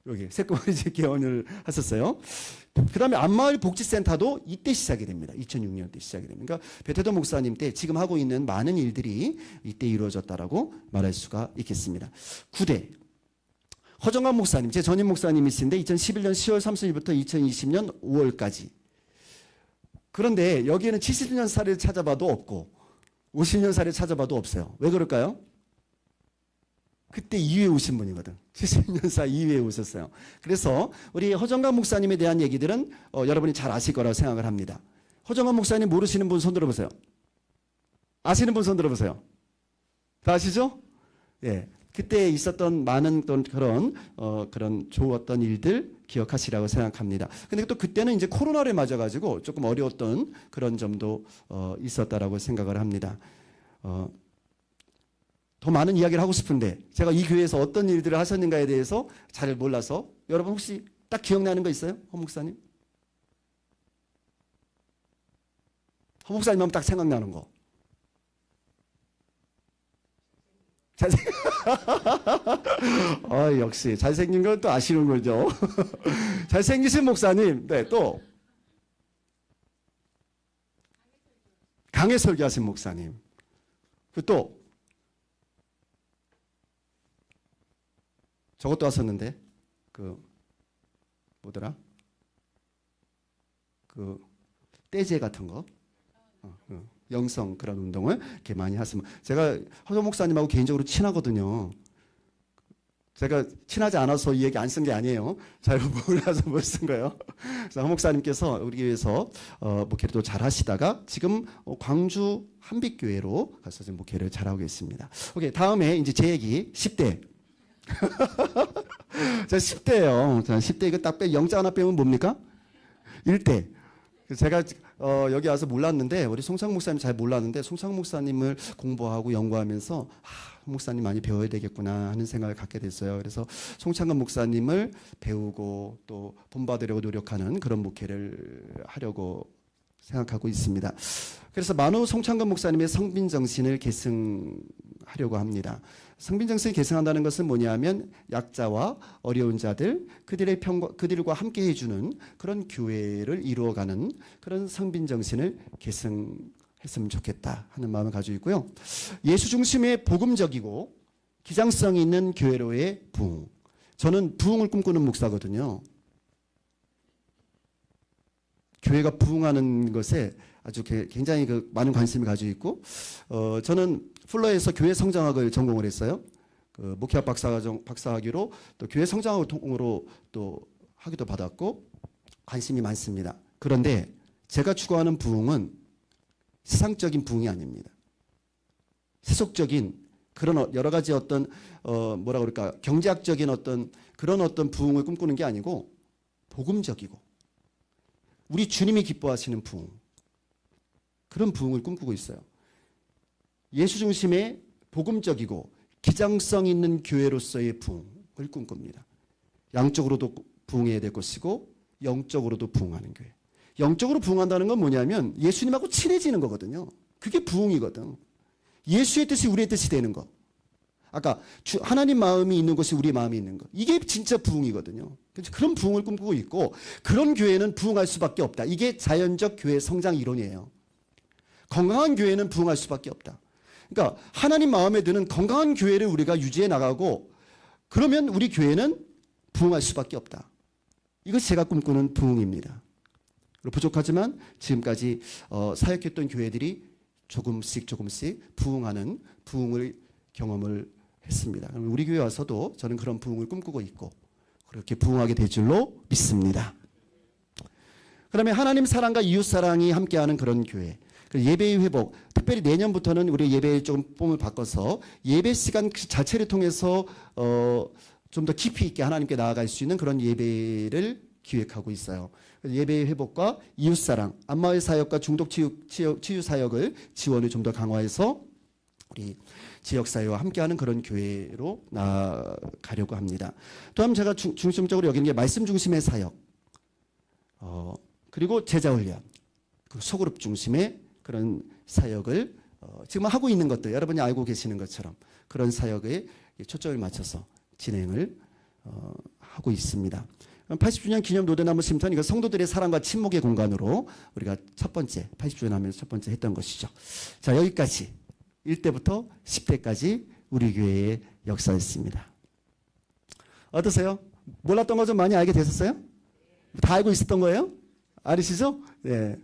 여기 새꿈 어린이집 개원을 하셨어요. 그 다음에 안마을 복지센터도 이때 시작이 됩니다. 2006년 때 시작이 됩니다. 그러니까 배태도 목사님 때 지금 하고 있는 많은 일들이 이때 이루어졌다라고 말할 수가 있겠습니다. 9대. 허정관 목사님, 제 전임 목사님이신데 2011년 10월 30일부터 2020년 5월까지. 그런데 여기에는 70년사를 찾아봐도 없고 50년사를 찾아봐도 없어요. 왜 그럴까요? 그때 2회 오신 분이거든. 70년사 2회에 오셨어요. 그래서 우리 허정관 목사님에 대한 얘기들은 여러분이 잘 아실 거라고 생각을 합니다. 허정관 목사님 모르시는 분 손 들어보세요. 아시는 분 손 들어보세요. 다 아시죠? 예. 그때 있었던 많은 그런 좋았던 일들 기억하시라고 생각합니다. 근데 또 그때는 이제 코로나를 맞아가지고 조금 어려웠던 그런 점도 있었다라고 생각을 합니다. 더 많은 이야기를 하고 싶은데 제가 이 교회에서 어떤 일들을 하셨는가에 대해서 잘 몰라서 여러분 혹시 딱 기억나는 거 있어요? 허 목사님? 허 목사님 하면 딱 생각나는 거. 역시 잘생긴 건 또 아시는 거죠. 잘생기신 목사님, 네, 또 강해 설교하신 목사님, 또 저것도 왔었는데 그 뭐더라? 그 떼제 같은 거. 영성 그런 운동을 이렇게 많이 하시면 제가 허조 목사님하고 개인적으로 친하거든요. 제가 친하지 않아서 이 얘기 안 쓴 게 아니에요. 잘 몰라서 못 쓴 거예요. 그래서 허 목사님께서 우리 교회에서 목회를 또 잘 하시다가 지금 광주 한빛교회로 가서 지금 목회를 잘하고 계십니다. 오케이, 다음에 이제 제 얘기 10대. 자, 10대예요. 자, 10대 이거 딱 영자 하나 빼면 뭡니까? 1대. 제가 여기 와서 몰랐는데 우리 송창 목사님 잘 몰랐는데 송창 목사님을 공부하고 연구하면서 목사님 많이 배워야 되겠구나 하는 생각을 갖게 됐어요. 그래서 송창근 목사님을 배우고 또 본받으려고 노력하는 그런 목회를 하려고 생각하고 있습니다. 그래서 만호 송창근 목사님의 성빈 정신을 계승하려고 합니다. 성빈 정신을 계승한다는 것은 뭐냐면 약자와 어려운 자들, 그들과 함께 해주는 그런 교회를 이루어가는 그런 성빈 정신을 계승했으면 좋겠다 하는 마음을 가지고 있고요. 예수 중심의 복음적이고 기장성 있는 교회로의 부흥. 저는 부흥을 꿈꾸는 목사거든요. 교회가 부흥하는 것에 아주 굉장히 많은 관심을 가지고 있고, 저는 플러에서 교회 성장학을 전공을 했어요. 목회학 박사학위로 또 교회 성장학으로 또 학위도 받았고 관심이 많습니다. 그런데 제가 추구하는 부흥은 세상적인 부흥이 아닙니다. 세속적인 그런 여러 가지 어떤 뭐라 그럴까 경제학적인 그런 부흥을 꿈꾸는 게 아니고 복음적이고 우리 주님이 기뻐하시는 부흥, 그런 부흥을 꿈꾸고 있어요. 예수 중심의 복음적이고 기장성 있는 교회로서의 부흥을 꿈꿉니다. 양적으로도 부흥해야 될 것이고 영적으로도 부흥하는 교회. 영적으로 부흥한다는 건 뭐냐면 예수님하고 친해지는 거거든요. 그게 부흥이거든. 예수의 뜻이 우리의 뜻이 되는 거. 아까 하나님 마음이 있는 것이 우리 마음이 있는 것. 이게 진짜 부흥이거든요. 그런 부흥을 꿈꾸고 있고 그런 교회는 부흥할 수밖에 없다. 이게 자연적 교회 성장 이론이에요. 건강한 교회는 부흥할 수밖에 없다. 그러니까 하나님 마음에 드는 건강한 교회를 우리가 유지해 나가고 그러면 우리 교회는 부흥할 수밖에 없다. 이것이 제가 꿈꾸는 부흥입니다. 부족하지만 지금까지 사역했던 교회들이 조금씩 부흥하는 부흥을 경험을 했습니다. 우리 교회 와서도 저는 그런 부흥을 꿈꾸고 있고 그렇게 부흥하게 될 줄로 믿습니다. 그다음에 하나님 사랑과 이웃 사랑이 함께하는 그런 교회. 예배의 회복. 특별히 내년부터는 우리 예배의 좀 폼을 바꿔서 예배 시간 자체를 통해서 좀 더 깊이 있게 하나님께 나아갈 수 있는 그런 예배를 기획하고 있어요. 예배의 회복과 이웃 사랑, 안마의 사역과 중독 치유 사역을 지원을 좀 더 강화해서 우리 지역사회와 함께하는 그런 교회로 나아가려고 합니다. 또한 제가 중심적으로 여기는 게 말씀 중심의 사역, 그리고 제자훈련, 그 소그룹 중심의 그런 사역을 지금 하고 있는 것들, 여러분이 알고 계시는 것처럼 그런 사역에 초점을 맞춰서 진행을 하고 있습니다. 80주년 기념 노대나무 심터는 이거 성도들의 사랑과 친목의 공간으로 우리가 첫 번째 80주년 하면서 첫 번째 했던 것이죠. 자, 여기까지 1대부터 10대까지 우리 교회의 역사였습니다. 어떠세요? 몰랐던 거 좀 많이 알게 되셨어요? 다 알고 있었던 거예요? 알으시죠? 네.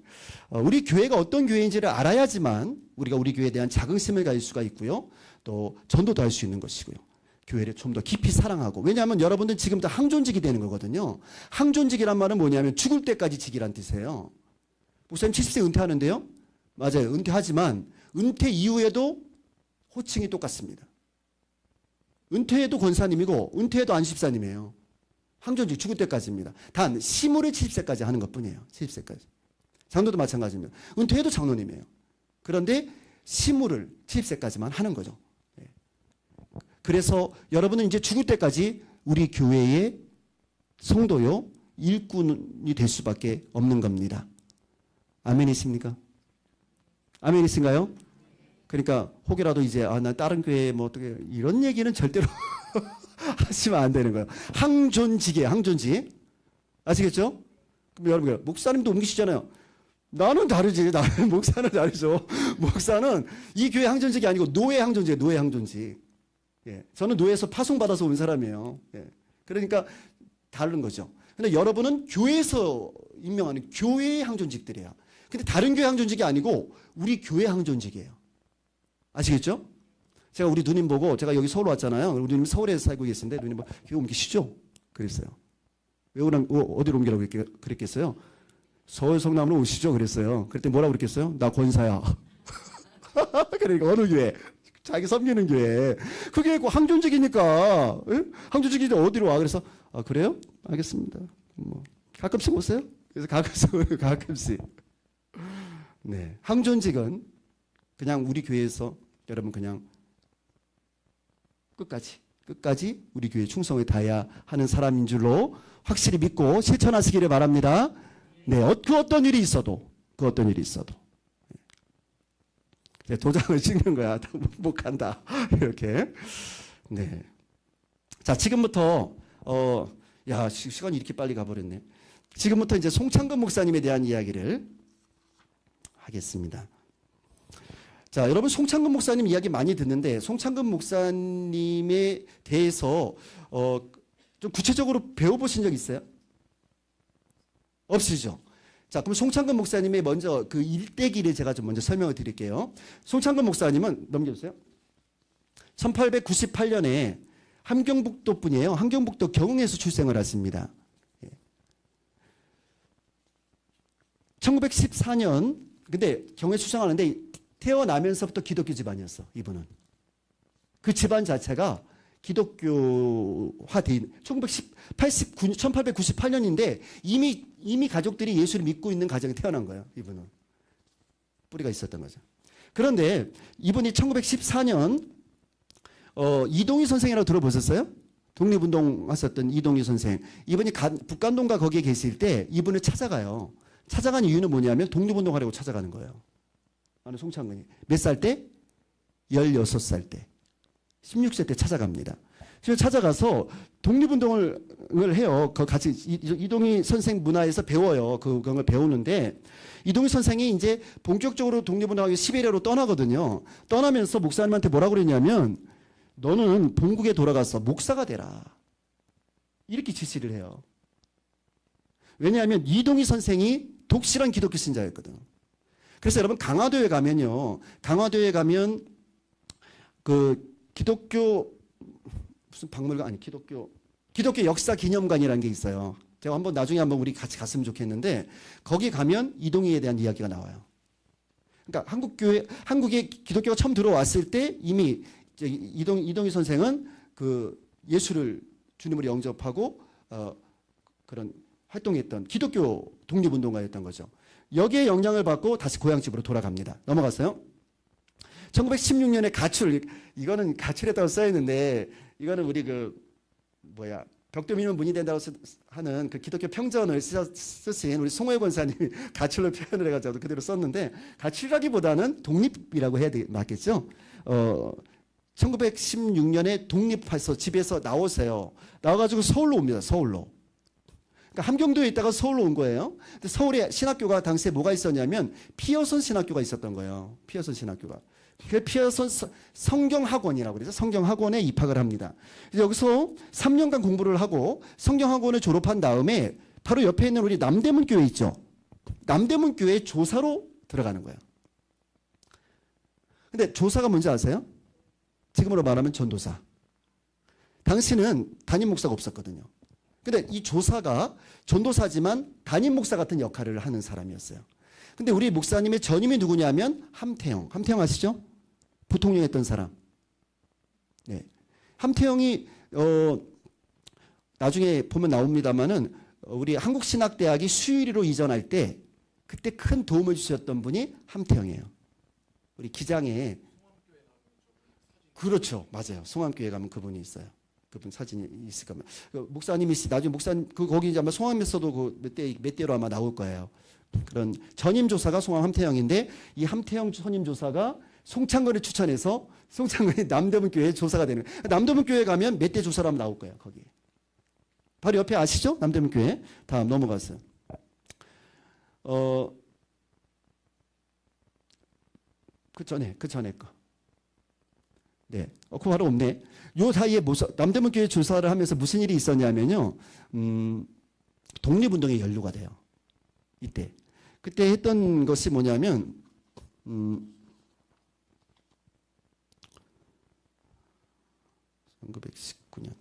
우리 교회가 어떤 교회인지를 알아야지만 우리가 우리 교회에 대한 자긍심을 가질 수가 있고요. 또 전도도 할 수 있는 것이고요. 교회를 좀 더 깊이 사랑하고. 왜냐하면 여러분들 지금부터 항존직이 되는 거거든요. 항존직이란 말은 뭐냐면 죽을 때까지 직이란 뜻이에요. 목사님 70세 은퇴하는데요? 맞아요. 은퇴하지만 은퇴 이후에도 호칭이 똑같습니다. 은퇴해도 권사님이고 은퇴해도 안십사님이에요. 항존직 죽을 때까지입니다. 단 시무를 70세까지 하는 것뿐이에요. 70세까지. 장로도 마찬가지입니다. 은퇴해도 장로님이에요. 그런데 시무를 70세까지만 하는 거죠. 그래서 여러분은 이제 죽을 때까지 우리 교회의 성도요, 일꾼이 될 수밖에 없는 겁니다. 아멘이십니까? 아멘이신가요? 그러니까 혹이라도 이제 나 다른 교회에 뭐 어떻게 이런 얘기는 절대로 하시면 안 되는 거예요. 항존직이에요. 항존직. 아시겠죠? 그럼 여러분 목사님도 옮기시잖아요. 나는 다르지. 나는 목사는 다르죠. 목사는 이 교회 항존직이 아니고 노예 항존직이에요. 노예 항존직. 예. 저는 노예에서 파송받아서 온 사람이에요. 예. 그러니까 다른 거죠. 근데 여러분은 교회에서 임명하는 교회의 항존직들이에요. 근데 다른 교회 항존직이 아니고 우리 교회 항존직이에요. 아시겠죠? 제가 우리 누님 보고 제가 여기 서울 왔잖아요. 우리 누님 서울에서 살고 계신데 누님 보고 교회 옮기시죠? 그랬어요. 어디로 옮기라고 그랬겠어요? 서울 성남으로 오시죠? 그랬어요. 그랬더니 뭐라고 그랬겠어요? 나 권사야. 그러니까 어느 교회? 자기 섬기는 교회. 그게 항존직이니까. 예? 항존직인데 어디로 와? 그래서 아 그래요? 알겠습니다. 뭐 가끔씩 오세요? 그래서 가끔씩. 네, 항존직은 그냥 우리 교회에서 여러분 그냥 끝까지 우리 교회 충성을 다해야 하는 사람인 줄로 확실히 믿고 실천하시기를 바랍니다. 네, 그 어떤 일이 있어도. 네, 도장을 찍는 거야. 못 간다. 이렇게. 네. 자, 지금부터, 시간이 이렇게 빨리 가버렸네. 지금부터 이제 송창근 목사님에 대한 이야기를 하겠습니다. 자, 여러분 송창근 목사님 이야기 많이 듣는데 송창근 목사님에 대해서 좀 구체적으로 배워보신 적 있어요? 없으시죠? 자, 그럼 송창근 목사님의 먼저 그 일대기를 제가 좀 먼저 설명을 드릴게요. 송창근 목사님은 넘겨주세요. 1898년에 함경북도 분이에요. 함경북도 경흥에서 출생을 하십니다. 1914년 근데 경흥에 출생하는데 태어나면서부터 기독교 집안이었어. 이분은. 그 집안 자체가 기독교화된 1898년인데 이미 가족들이 예수를 믿고 있는 가정에 태어난 거예요. 이분은. 뿌리가 있었던 거죠. 그런데 이분이 1914년 이동희 선생이라고 들어보셨어요? 독립운동 하셨던 이동희 선생. 이분이 북간동가 거기에 계실 때 이분을 찾아가요. 찾아간 이유는 뭐냐면 독립운동하려고 찾아가는 거예요. 아는 송창근이. 몇 살 때? 16살 때. 16세 때 찾아갑니다. 그래서 찾아가서 독립운동을 해요. 같이 이동희 선생 문화에서 배워요. 그걸 배우는데 이동희 선생이 이제 본격적으로 독립운동하기 시베리아로 떠나거든요. 떠나면서 목사님한테 뭐라고 그랬냐면 너는 본국에 돌아가서 목사가 되라. 이렇게 지시를 해요. 왜냐하면 이동희 선생이 독실한 기독교 신자였거든. 그래서 여러분 강화도에 가면요. 강화도에 가면 그 기독교 무슨 박물관 아니 기독교 역사 기념관이라는 게 있어요. 제가 나중에 한번 우리 같이 갔으면 좋겠는데 거기 가면 이동희에 대한 이야기가 나와요. 그러니까 한국에 기독교가 처음 들어왔을 때 이미 이동희 선생은 그 예수를 주님으로 영접하고 그런 활동했던 기독교 독립운동가였던 거죠. 여기에 영향을 받고 다시 고향집으로 돌아갑니다. 넘어갔어요. 1916년에 가출, 이거는 가출했다고 써있는데 이거는 우리 벽돌 밀면 문이 된다고 하는 그 기독교 평전을 쓰신 우리 송호회 권사님이 가출로 표현을 해가지고 그대로 썼는데 가출이라기보다는 독립이라고 해야 맞겠죠. 1916년에 독립해서 집에서 나오세요. 나와가지고 서울로 옵니다. 서울로. 그러니까 함경도에 있다가 서울로 온 거예요. 근데 서울에 신학교가 당시에 뭐가 있었냐면 피어선 신학교가 있었던 거예요. 피어선 신학교가. 그 피어선 성경학원이라고 그래서 성경학원에 입학을 합니다. 여기서 3년간 공부를 하고 성경학원을 졸업한 다음에 바로 옆에 있는 우리 남대문 교회 있죠. 남대문 교회 조사로 들어가는 거예요. 근데 조사가 뭔지 아세요? 지금으로 말하면 전도사. 당시는 담임 목사가 없었거든요. 근데 이 조사가 전도사지만 담임 목사 같은 역할을 하는 사람이었어요. 근데 우리 목사님의 전임이 누구냐면 함태영. 함태영 아시죠? 부통령 했던 사람. 네. 함태영이 나중에 보면 나옵니다만은 우리 한국신학대학이 수유리로 이전할 때 그때 큰 도움을 주셨던 분이 함태영이에요. 우리 기장에 그렇죠. 맞아요. 송암교회 가면 그분이 있어요. 그분 사진이 있을 겁니다. 목사님이 나중에 목사님 거기 이제 아마 송암에서도 몇 대로 아마 나올 거예요. 그런 전임 조사가 송암 함태영인데 이 함태영 전임 조사가 송창근을 추천해서 송창근이 남대문 교회 조사가 되는. 남대문 교회 가면 몇 대 조사로 하면 나올 거예요. 거기. 바로 옆에 아시죠? 남대문 교회. 다음 넘어갔어요. 그 전에 거. 네. 그 바로 없네. 요 사이에 남대문 교회 조사를 하면서 무슨 일이 있었냐면요. 독립운동에 연루가 돼요. 이때. 그때 했던 것이 뭐냐면, 1919년.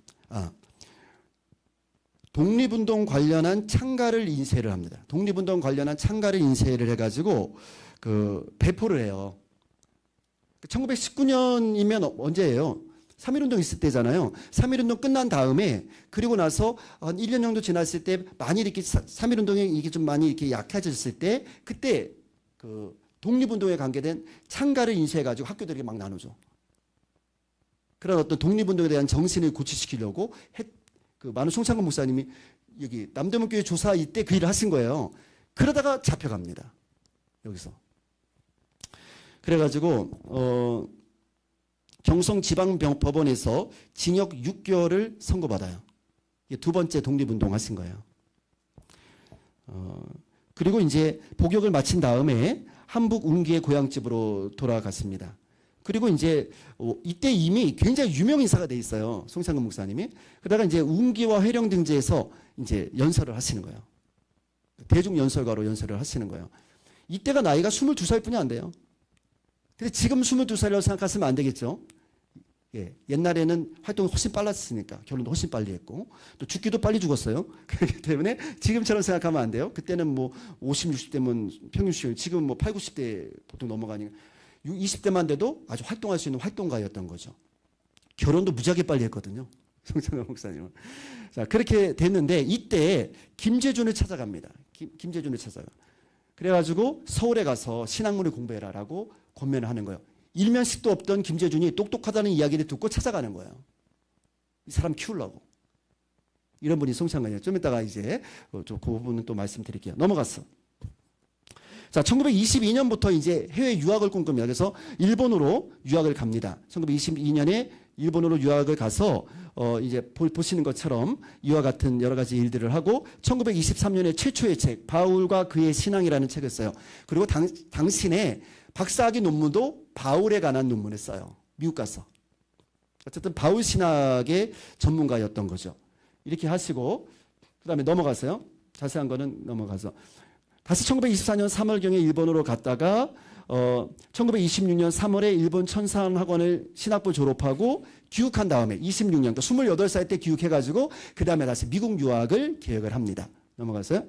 독립운동 관련한 창가를 인쇄를 합니다. 독립운동 관련한 창가를 인쇄를 해가지고, 배포를 해요. 1919년이면 언제예요? 3.1운동 있을 때잖아요. 3.1운동 끝난 다음에, 그리고 나서 한 1년 정도 지났을 때, 많이 이렇게 3.1운동이 이게 좀 많이 이렇게 약해졌을 때, 그때 독립운동에 관계된 창가를 인쇄해가지고 학교들에게 막 나누죠. 그런 어떤 독립운동에 대한 정신을 고취시키려고 많은 송창근 목사님이 여기 남대문 교회 조사 이때 그 일을 하신 거예요. 그러다가 잡혀갑니다. 여기서. 그래가지고 경성지방법원에서 징역 6개월을 선고받아요. 이게 두 번째 독립운동 하신 거예요. 그리고 이제 복역을 마친 다음에 한북 운기의 고향집으로 돌아갔습니다. 그리고 이제 이때 이미 굉장히 유명 인사가 돼 있어요. 송창근 목사님이. 그러다가 이제 운기와 회령 등지에서 이제 연설을 하시는 거예요. 대중 연설가로 연설을 하시는 거예요. 이때가 나이가 22살뿐이 안 돼요. 근데 지금 22살이라고 생각하시면 안 되겠죠. 예, 옛날에는 활동이 훨씬 빨랐으니까 결혼도 훨씬 빨리 했고 또 죽기도 빨리 죽었어요. 그렇기 때문에 지금처럼 생각하면 안 돼요. 그때는 뭐 50, 60대면 평균 수율, 지금 뭐 8, 90대 보통 넘어가니까 20대만 돼도 아주 활동할 수 있는 활동가였던 거죠. 결혼도 무지하게 빨리 했거든요. 송창근 목사님은. 자, 그렇게 됐는데 이때 김재준을 찾아갑니다. 김재준을 찾아가. 그래가지고 서울에 가서 신학문을 공부해라라고 권면을 하는 거예요. 일면식도 없던 김재준이 똑똑하다는 이야기를 듣고 찾아가는 거예요. 이 사람 키우려고. 이런 분이 송창근이에요. 좀 이따가 이제 그 부분은 또 말씀드릴게요. 넘어갔어. 자, 1922년부터 이제 해외 유학을 꿈꿉니다. 그래서 일본으로 유학을 갑니다. 1922년에 일본으로 유학을 가서 이제 보시는 것처럼 이와 같은 여러 가지 일들을 하고 1923년에 최초의 책 바울과 그의 신앙이라는 책을 써요. 그리고 당신의 박사학위 논문도 바울에 관한 논문을 써요. 미국 가서. 어쨌든 바울 신학의 전문가였던 거죠. 이렇게 하시고 그다음에 넘어가서요. 자세한 거는 넘어가서 다시 1924년 3월경에 일본으로 갔다가 1926년 3월에 일본 천산학원을 신학부 졸업하고 귀국한 다음에 26년, 그러니까 28살 때 귀국해가지고 그 다음에 다시 미국 유학을 계획을 합니다. 넘어가서요.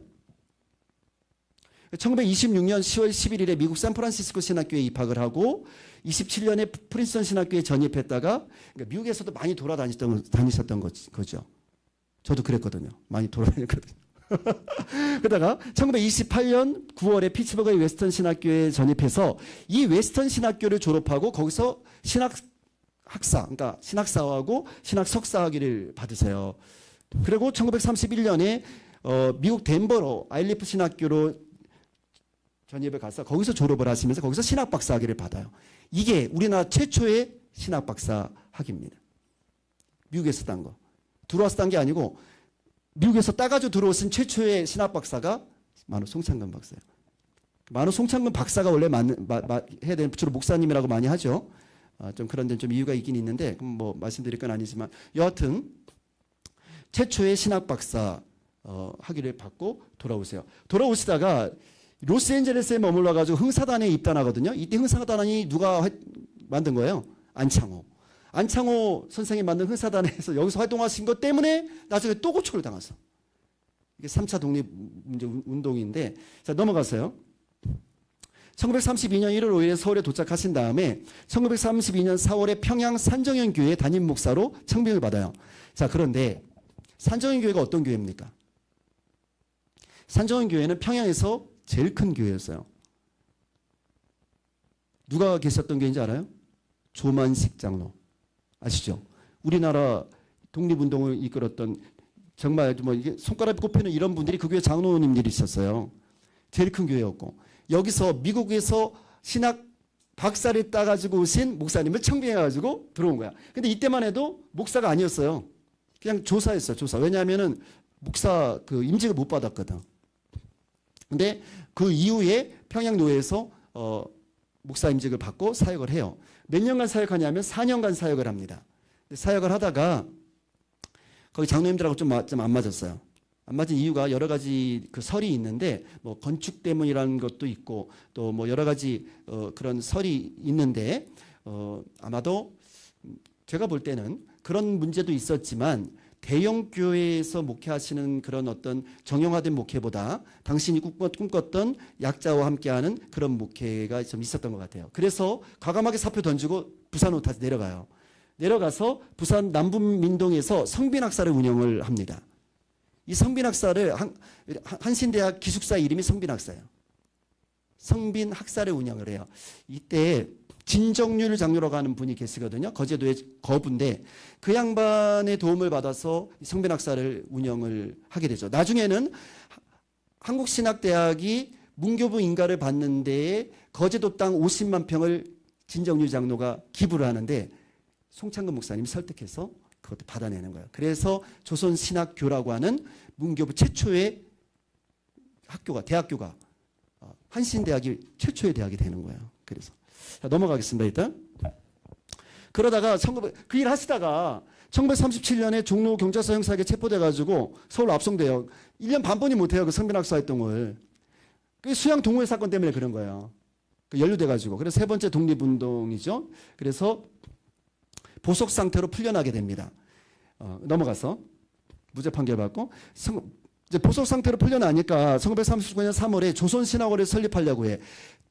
1926년 10월 11일에 미국 샌프란시스코 신학교에 입학을 하고 27년에 프린스턴 신학교에 전입했다가 그러니까 미국에서도 많이 다니셨던 거죠. 저도 그랬거든요. 많이 돌아다녔거든요. 그러다가 1928년 9월에 피츠버그의 웨스턴 신학교에 전입해서 이 웨스턴 신학교를 졸업하고 거기서 신학학사, 그러니까 신학사하고 신학석사학위를 받으세요. 그리고 1931년에 미국 덴버로 아일리프 신학교로 전입을 가서 거기서 졸업을 하시면서 거기서 신학박사학위를 받아요. 이게 우리나라 최초의 신학박사학위입니다. 미국에서 딴 거. 들어와서 딴 게 아니고 미국에서 따가지고 들어오신 최초의 신학박사가 만우 송창근 박사예요. 만우 송창근 박사가 원래 해야 되는 주로 목사님이라고 많이 하죠. 좀 그런 데는 좀 이유가 있긴 있는데 뭐 말씀드릴 건 아니지만 여하튼 최초의 신학박사 학위를 받고 돌아오세요. 돌아오시다가 로스앤젤레스에 머물러 가지고 흥사단에 입단하거든요. 이때 흥사단이 누가 만든 거예요? 안창호 선생이 만든 흥사단에서 여기서 활동하신 것 때문에 나중에 또 고초를 당했어. 이게 3차 독립운동인데 자 넘어가세요. 1932년 1월 5일에 서울에 도착하신 다음에 1932년 4월에 평양 산정현교회 담임 목사로 청빙을 받아요. 자 그런데 산정현교회가 어떤 교회입니까? 산정현교회는 평양에서 제일 큰 교회였어요. 누가 계셨던 교회인지 알아요? 조만식 장로. 아시죠? 우리나라 독립운동을 이끌었던 정말 뭐 이게 손가락에 꼽히는 이런 분들이 그 교회 장로님들이 있었어요. 제일 큰 교회였고 여기서 미국에서 신학 박사를 따가지고 오신 목사님을 청빙해가지고 들어온 거야. 근데 이때만 해도 목사가 아니었어요. 그냥 조사였어요. 조사. 왜냐하면은 목사 그 임직을 못 받았거든. 근데 그 이후에 평양노회에서 목사 임직을 받고 사역을 해요. 몇 년간 사역하냐면 4년간 사역을 합니다. 사역을 하다가 거기 장로님들하고 좀 안 맞았어요. 안 맞은 이유가 여러 가지 그 설이 있는데 뭐 건축 때문이라는 것도 있고 또 뭐 여러 가지 그런 설이 있는데 아마도 제가 볼 때는 그런 문제도 있었지만 대형 교회에서 목회하시는 그런 어떤 정형화된 목회보다 당신이 꿈꿨던 약자와 함께하는 그런 목회가 좀 있었던 것 같아요. 그래서 과감하게 사표 던지고 부산으로 다시 내려가요. 내려가서 부산 남부민동에서 성빈학사를 운영을 합니다. 이 성빈학사를 한신대학 기숙사 이름이 성빈학사예요. 성빈학사를 운영을 해요. 이때 진정률 장로라고 하는 분이 계시거든요. 거제도의 거부인데 그 양반의 도움을 받아서 성빈학사를 운영을 하게 되죠. 나중에는 한국신학대학이 문교부 인가를 받는 데에 거제도 땅 50만 평을 진정률 장로가 기부를 하는데 송창근 목사님이 설득해서 그것도 받아내는 거예요. 그래서 조선신학교라고 하는 문교부 최초의 대학교가 한신대학이 최초의 대학이 되는 거예요. 그래서 자, 넘어가겠습니다. 일단 그러다가 그 일 하시다가 1937년에 종로 경찰서 형사에게 체포돼가지고 서울 압송돼요. 1년 반뿐이 못해요. 그 성빈학사 활동을. 그 수양 동호회 사건 때문에 그런 거예요. 연루돼가지고. 그래서 세 번째 독립운동이죠. 그래서 보석 상태로 풀려나게 됩니다. 넘어가서 무죄 판결 받고 이제 보석 상태로 풀려나니까 1939년 3월에 조선신학원을 설립하려고 해.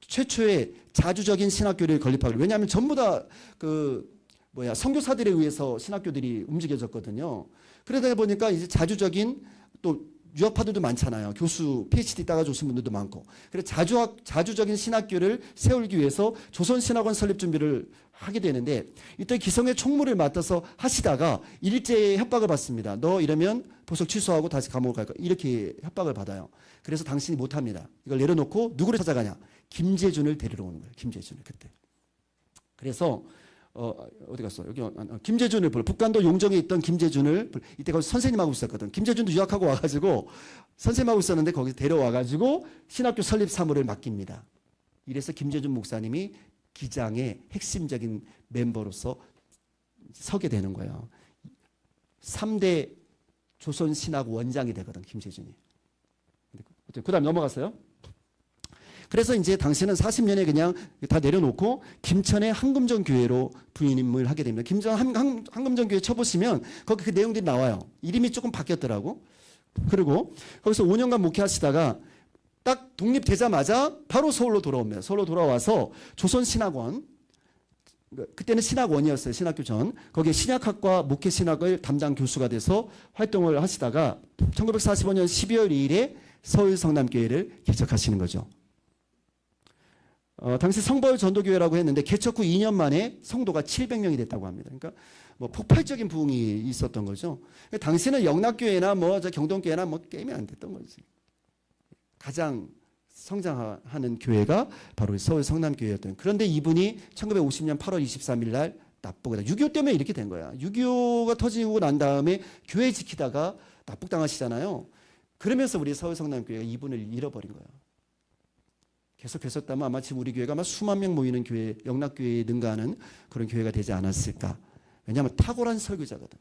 최초의 자주적인 신학교를 건립하고. 왜냐하면 전부 다 선교사들에 의해서 신학교들이 움직여졌거든요. 그러다 보니까 이제 자주적인 또 유학파들도 많잖아요. 교수, PhD 따가주신 분들도 많고. 그래서 자주적인 신학교를 세우기 위해서 조선신학원 설립 준비를 하게 되는데 이때 기성의 총무를 맡아서 하시다가 일제에 협박을 받습니다. 너 이러면 보석 취소하고 다시 감옥을 갈 거야. 이렇게 협박을 받아요. 그래서 당신이 못합니다. 이걸 내려놓고 누구를 찾아가냐. 김재준을 데리러 오는 거예요. 김재준을 그때. 그래서 어디 갔어? 여기 김재준을 북간도 용정에 있던 김재준을 이때 거기 선생님하고 있었거든. 김재준도 유학하고 와가지고 선생님하고 있었는데 거기서 데려와가지고 신학교 설립 사무를 맡깁니다. 이래서 김재준 목사님이 기장의 핵심적인 멤버로서 서게 되는 거예요. 3대 조선신학 원장이 되거든. 김재준이. 그 다음에 넘어갔어요. 그래서 이제 당시는 40년에 그냥 다 내려놓고 김천의 한금정 교회로 부임을 하게 됩니다. 한금정 교회 쳐보시면 거기 그 내용들이 나와요. 이름이 조금 바뀌었더라고. 그리고 거기서 5년간 목회하시다가 딱 독립되자마자 바로 서울로 돌아옵니다. 서울로 돌아와서 조선신학원, 그때는 신학원이었어요. 신학교 전. 거기에 신약학과 목회신학을 담당 교수가 돼서 활동을 하시다가 1945년 12월 2일에 서울 성남교회를 개척하시는 거죠. 당시 성벌 전도교회라고 했는데 개척 후 2년 만에 성도가 700명이 됐다고 합니다. 그러니까 뭐 폭발적인 부흥이 있었던 거죠. 당시는 영락교회나 경동교회나 게임이 안 됐던 거지. 가장 성장하는 교회가 바로 서울 성남교회였던. 그런데 이분이 1950년 8월 23일 날 납북을 6.25 때문에 이렇게 된 거야. 6.25가 터지고 난 다음에 교회 지키다가 납북당하시잖아요. 그러면서 우리 서울 성남교회가 이분을 잃어버린 거야. 계속 계셨다면 아마 지금 우리 교회가 아마 수만 명 모이는 교회, 영락교회에 능가하는 그런 교회가 되지 않았을까. 왜냐하면 탁월한 설교자거든.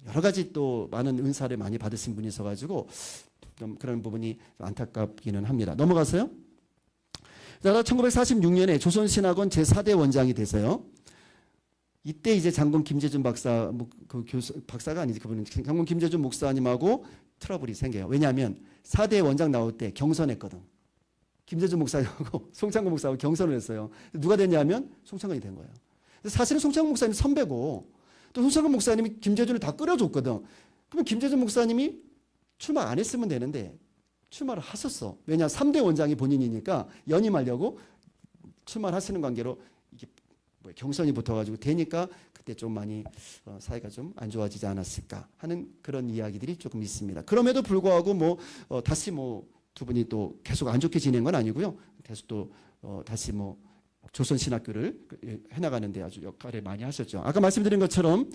여러 가지 또 많은 은사를 많이 받으신 분이 있어가지고 좀 그런 부분이 안타깝기는 합니다. 넘어가서요. 1946년에 조선신학원 제4대 원장이 되세요. 이때 이제 장군 김재준 박사, 박사가 아니지, 그분은 장군 김재준 목사님하고 트러블이 생겨요. 왜냐하면 4대 원장 나올 때 경선했거든. 김재준 목사님하고 송창근 목사하고 경선을 했어요. 누가 됐냐면 송창근이 된 거예요. 사실은 송창근 목사님이 선배고 또 송창근 목사님이 김재준을 다 끌어줬거든. 그러면 김재준 목사님이 출마 안 했으면 되는데 출마를 하셨어. 왜냐 3대 원장이 본인이니까 연임하려고 출마를 하시는 관계로 이게 경선이 붙어가지고 되니까 그때 좀 많이 사이가 좀 안 좋아지지 않았을까 하는 그런 이야기들이 조금 있습니다. 그럼에도 불구하고 다시 두 분이 또 계속 안 좋게 지낸 건 아니고요. 계속 또 다시 조선신학교를 해나가는데 아주 역할을 많이 하셨죠. 아까 말씀드린 것처럼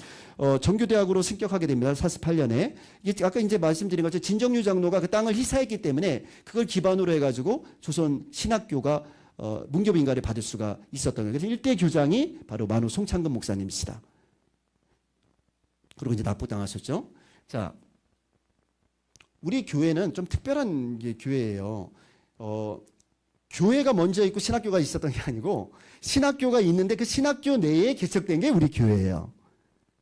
정규대학으로 승격하게 됩니다. 48년에. 아까 이제 말씀드린 것처럼 진정유 장로가 그 땅을 희사했기 때문에 그걸 기반으로 해가지고 조선신학교가 문교 인가를 받을 수가 있었던 거예요. 그래서 일대 교장이 바로 만우 송창근 목사님이시다. 그리고 이제 납부당하셨죠. 자, 우리 교회는 좀 특별한 교회예요. 교회가 먼저 있고 신학교가 있었던 게 아니고 신학교가 있는데 그 신학교 내에 개척된 게 우리 교회예요.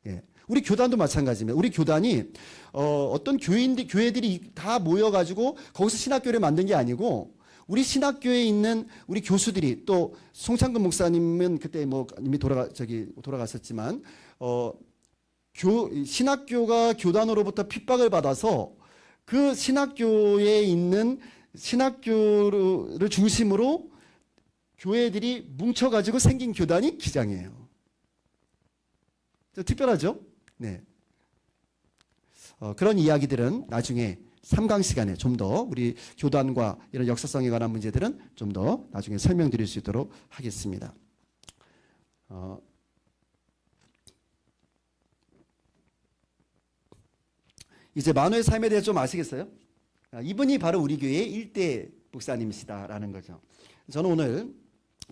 예. 우리 교단도 마찬가지입니다. 우리 교단이 어떤 교회들이 다 모여가지고 거기서 신학교를 만든 게 아니고 우리 신학교에 있는 우리 교수들이 또 송창근 목사님은 그때 뭐 이미 돌아갔었지만 신학교가 교단으로부터 핍박을 받아서 그 신학교에 있는 신학교를 중심으로 교회들이 뭉쳐가지고 생긴 교단이 기장이에요. 특별하죠? 네. 그런 이야기들은 나중에 3강 시간에 좀 더 우리 교단과 이런 역사성에 관한 문제들은 좀 더 나중에 설명드릴 수 있도록 하겠습니다. 이제 만우의 삶에 대해 좀 아시겠어요? 이분이 바로 우리 교회의 일대 목사님이시다라는 거죠. 저는 오늘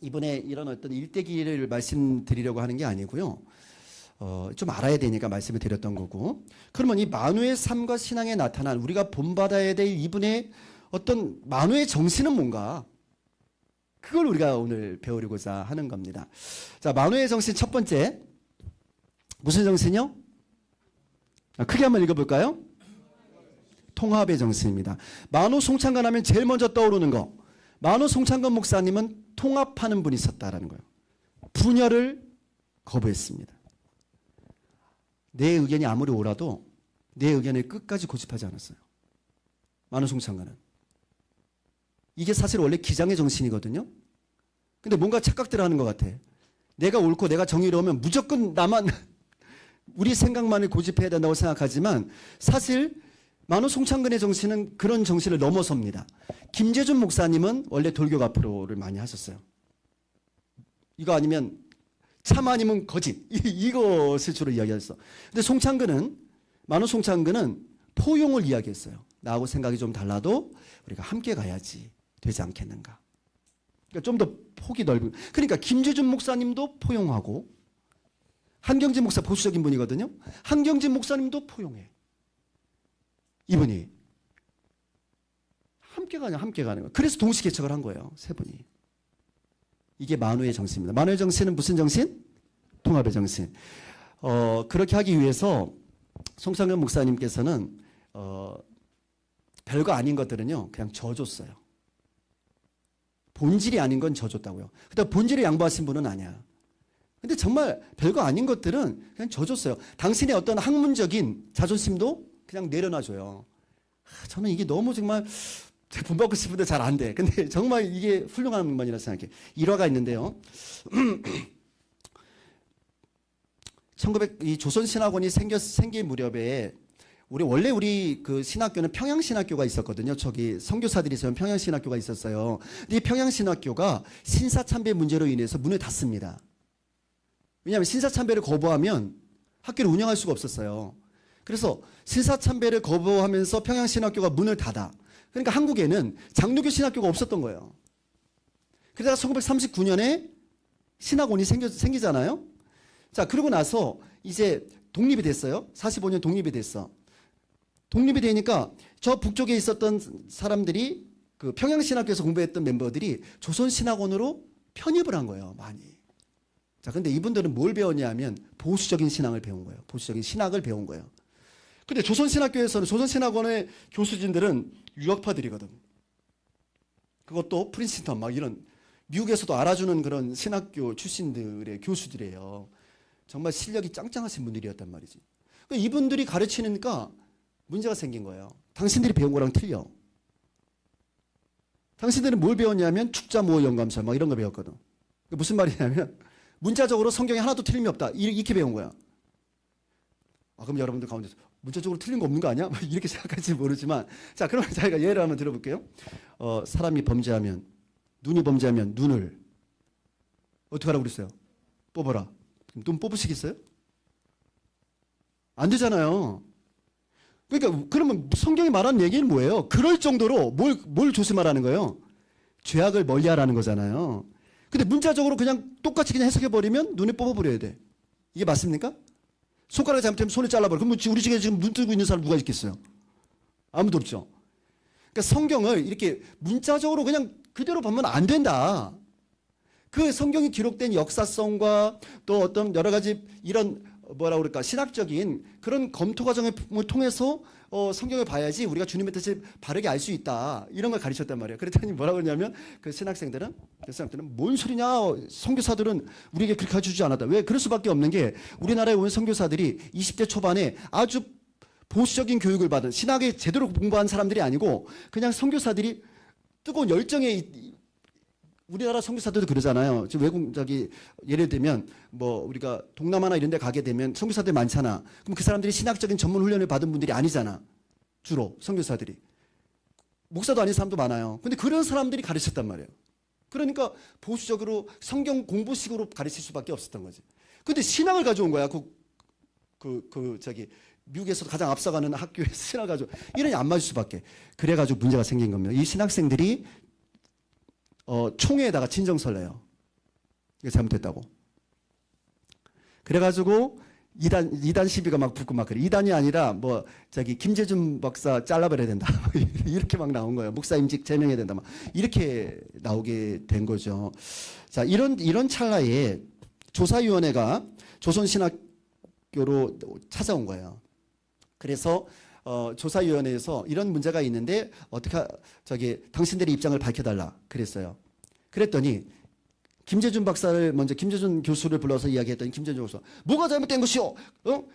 이번에 이런 어떤 일대기를 말씀드리려고 하는 게 아니고요. 좀 알아야 되니까 말씀을 드렸던 거고. 그러면 이 만우의 삶과 신앙에 나타난 우리가 본받아야 될 이분의 어떤 만우의 정신은 뭔가? 그걸 우리가 오늘 배우려고자 하는 겁니다. 자, 만우의 정신 첫 번째. 무슨 정신이요? 크게 한번 읽어볼까요? 통합의 정신입니다. 만우 송창근 하면 제일 먼저 떠오르는 거. 만우 송창근 목사님은 통합하는 분이 있었다라는 거예요. 분열을 거부했습니다. 내 의견이 아무리 옳아도 내 의견을 끝까지 고집하지 않았어요. 만우 송창근은. 이게 사실 원래 기장의 정신이거든요. 근데 뭔가 착각들을 하는 것 같아. 내가 옳고 내가 정의로우면 무조건 나만 우리 생각만을 고집해야 된다고 생각하지만 사실 만우 송창근의 정신은 그런 정신을 넘어섭니다. 김재준 목사님은 원래 돌격 앞으로를 많이 하셨어요. 이거 아니면 참 아니면 거짓 이것을 주로 이야기했어. 근데 송창근은 만우 송창근은 포용을 이야기했어요. 나하고 생각이 좀 달라도 우리가 함께 가야지 되지 않겠는가. 그러니까 좀 더 폭이 넓은. 그러니까 김재준 목사님도 포용하고 한경진 목사 보수적인 분이거든요. 한경진 목사님도 포용해. 이분이 함께 가는 거예요. 그래서 동시 개척을 한 거예요. 세 분이. 이게 만우의 정신입니다. 만우의 정신은 무슨 정신? 통합의 정신. 그렇게 하기 위해서 송창근 목사님께서는 별거 아닌 것들은요 그냥 져줬어요. 본질이 아닌 건 져줬다고요. 그다음 본질을 양보하신 분은 아니야. 근데 정말 별거 아닌 것들은 그냥 져줬어요. 당신의 어떤 학문적인 자존심도 그냥 내려놔줘요. 저는 이게 너무 정말 본받고 싶은데 잘 안 돼. 근데 정말 이게 훌륭한 분만이라 생각해. 일화가 있는데요. 이 조선신학원이 생길 무렵에 원래 우리 그 신학교는 평양신학교가 있었거든요. 저기 선교사들이 있으면 평양신학교가 있었어요. 근데 이 평양신학교가 신사참배 문제로 인해서 문을 닫습니다. 왜냐하면 신사참배를 거부하면 학교를 운영할 수가 없었어요. 그래서 신사참배를 거부하면서 평양신학교가 문을 닫아. 그러니까 한국에는 장로교 신학교가 없었던 거예요. 그러다가 1939년에 신학원이 생기잖아요. 자, 그러고 나서 이제 독립이 됐어요. 45년 독립이 됐어. 독립이 되니까 저 북쪽에 있었던 사람들이 그 평양신학교에서 공부했던 멤버들이 조선신학원으로 편입을 한 거예요. 많이. 자, 근데 이분들은 뭘 배웠냐면 보수적인 신앙을 배운 거예요. 보수적인 신학을 배운 거예요. 근데 조선신학교에서는 조선신학원의 교수진들은 유학파들이거든. 그것도 프린스턴 막 이런 미국에서도 알아주는 그런 신학교 출신들의 교수들이에요. 정말 실력이 짱짱하신 분들이었단 말이지. 그러니까 이분들이 가르치니까 문제가 생긴 거예요. 당신들이 배운 거랑 틀려. 당신들은 뭘 배웠냐면 축자 모어 영감설 막 이런 거 배웠거든. 무슨 말이냐면 문자적으로 성경에 하나도 틀림이 없다. 이렇게 배운 거야. 그럼 여러분들 가운데서 문자적으로 틀린 거 없는 거 아니야? 이렇게 생각할지 모르지만 자, 그러면 저희가 예를 한번 들어볼게요. 사람이 범죄하면 눈이 범죄하면 눈을 어떻게 하라고 그랬어요? 뽑아라. 눈 뽑으시겠어요? 안 되잖아요. 그러니까 그러면 성경이 말하는 얘기는 뭐예요? 그럴 정도로 뭘 조심하라는 거예요? 죄악을 멀리하라는 거잖아요. 근데 문자적으로 그냥 똑같이 그냥 해석해버리면 눈에 뽑아버려야 돼. 이게 맞습니까? 손가락 잘못하면 손을 잘라버려. 그럼 우리 집에 지금 눈 뜨고 있는 사람 누가 있겠어요? 아무도 없죠. 그러니까 성경을 이렇게 문자적으로 그냥 그대로 보면 안 된다. 그 성경이 기록된 역사성과 또 어떤 여러 가지 이런 뭐라 그럴까 신학적인 그런 검토 과정을 통해서 성경을 봐야지 우리가 주님의 뜻을 바르게 알 수 있다. 이런 걸 가르쳤단 말이에요. 그랬더니 뭐라고 그러냐면 그 신학생들은 뭔 소리냐. 선교사들은 우리에게 그렇게 가르쳐주지 않았다. 왜? 그럴 수밖에 없는 게 우리나라에 온 선교사들이 20대 초반에 아주 보수적인 교육을 받은 신학에 제대로 공부한 사람들이 아니고 그냥 선교사들이 뜨거운 열정에 우리나라 선교사들도 그러잖아요. 지금 외국 예를 들면 뭐 우리가 동남아나 이런 데 가게 되면 선교사들 많잖아. 그럼 그 사람들이 신학적인 전문 훈련을 받은 분들이 아니잖아. 주로 선교사들이. 목사도 아닌 사람도 많아요. 근데 그런 사람들이 가르쳤단 말이에요. 그러니까 보수적으로 성경 공부식으로 가르칠 수밖에 없었던 거지. 근데 신학을 가져온 거야. 미국에서 가장 앞서가는 학교에서 신학 가지고 이러니 안 맞을 수밖에. 그래가지고 문제가 생긴 겁니다. 이 신학생들이 총회에다가 진정서를 내요. 이게 잘못됐다고. 그래가지고 이단 시비가 막 붙고 막 그래. 이단이 아니라 김재준 박사 잘라버려야 된다. 이렇게 막 나온 거예요. 목사 임직 제명해야 된다. 막 이렇게 나오게 된 거죠. 자, 이런 찰나에 조사위원회가 조선신학교로 찾아온 거예요. 그래서 조사위원회에서 이런 문제가 있는데 당신들의 입장을 밝혀달라 그랬어요. 그랬더니 김재준 교수를 불러서 이야기했더니 김재준 교수가 뭐가 잘못된 것이오?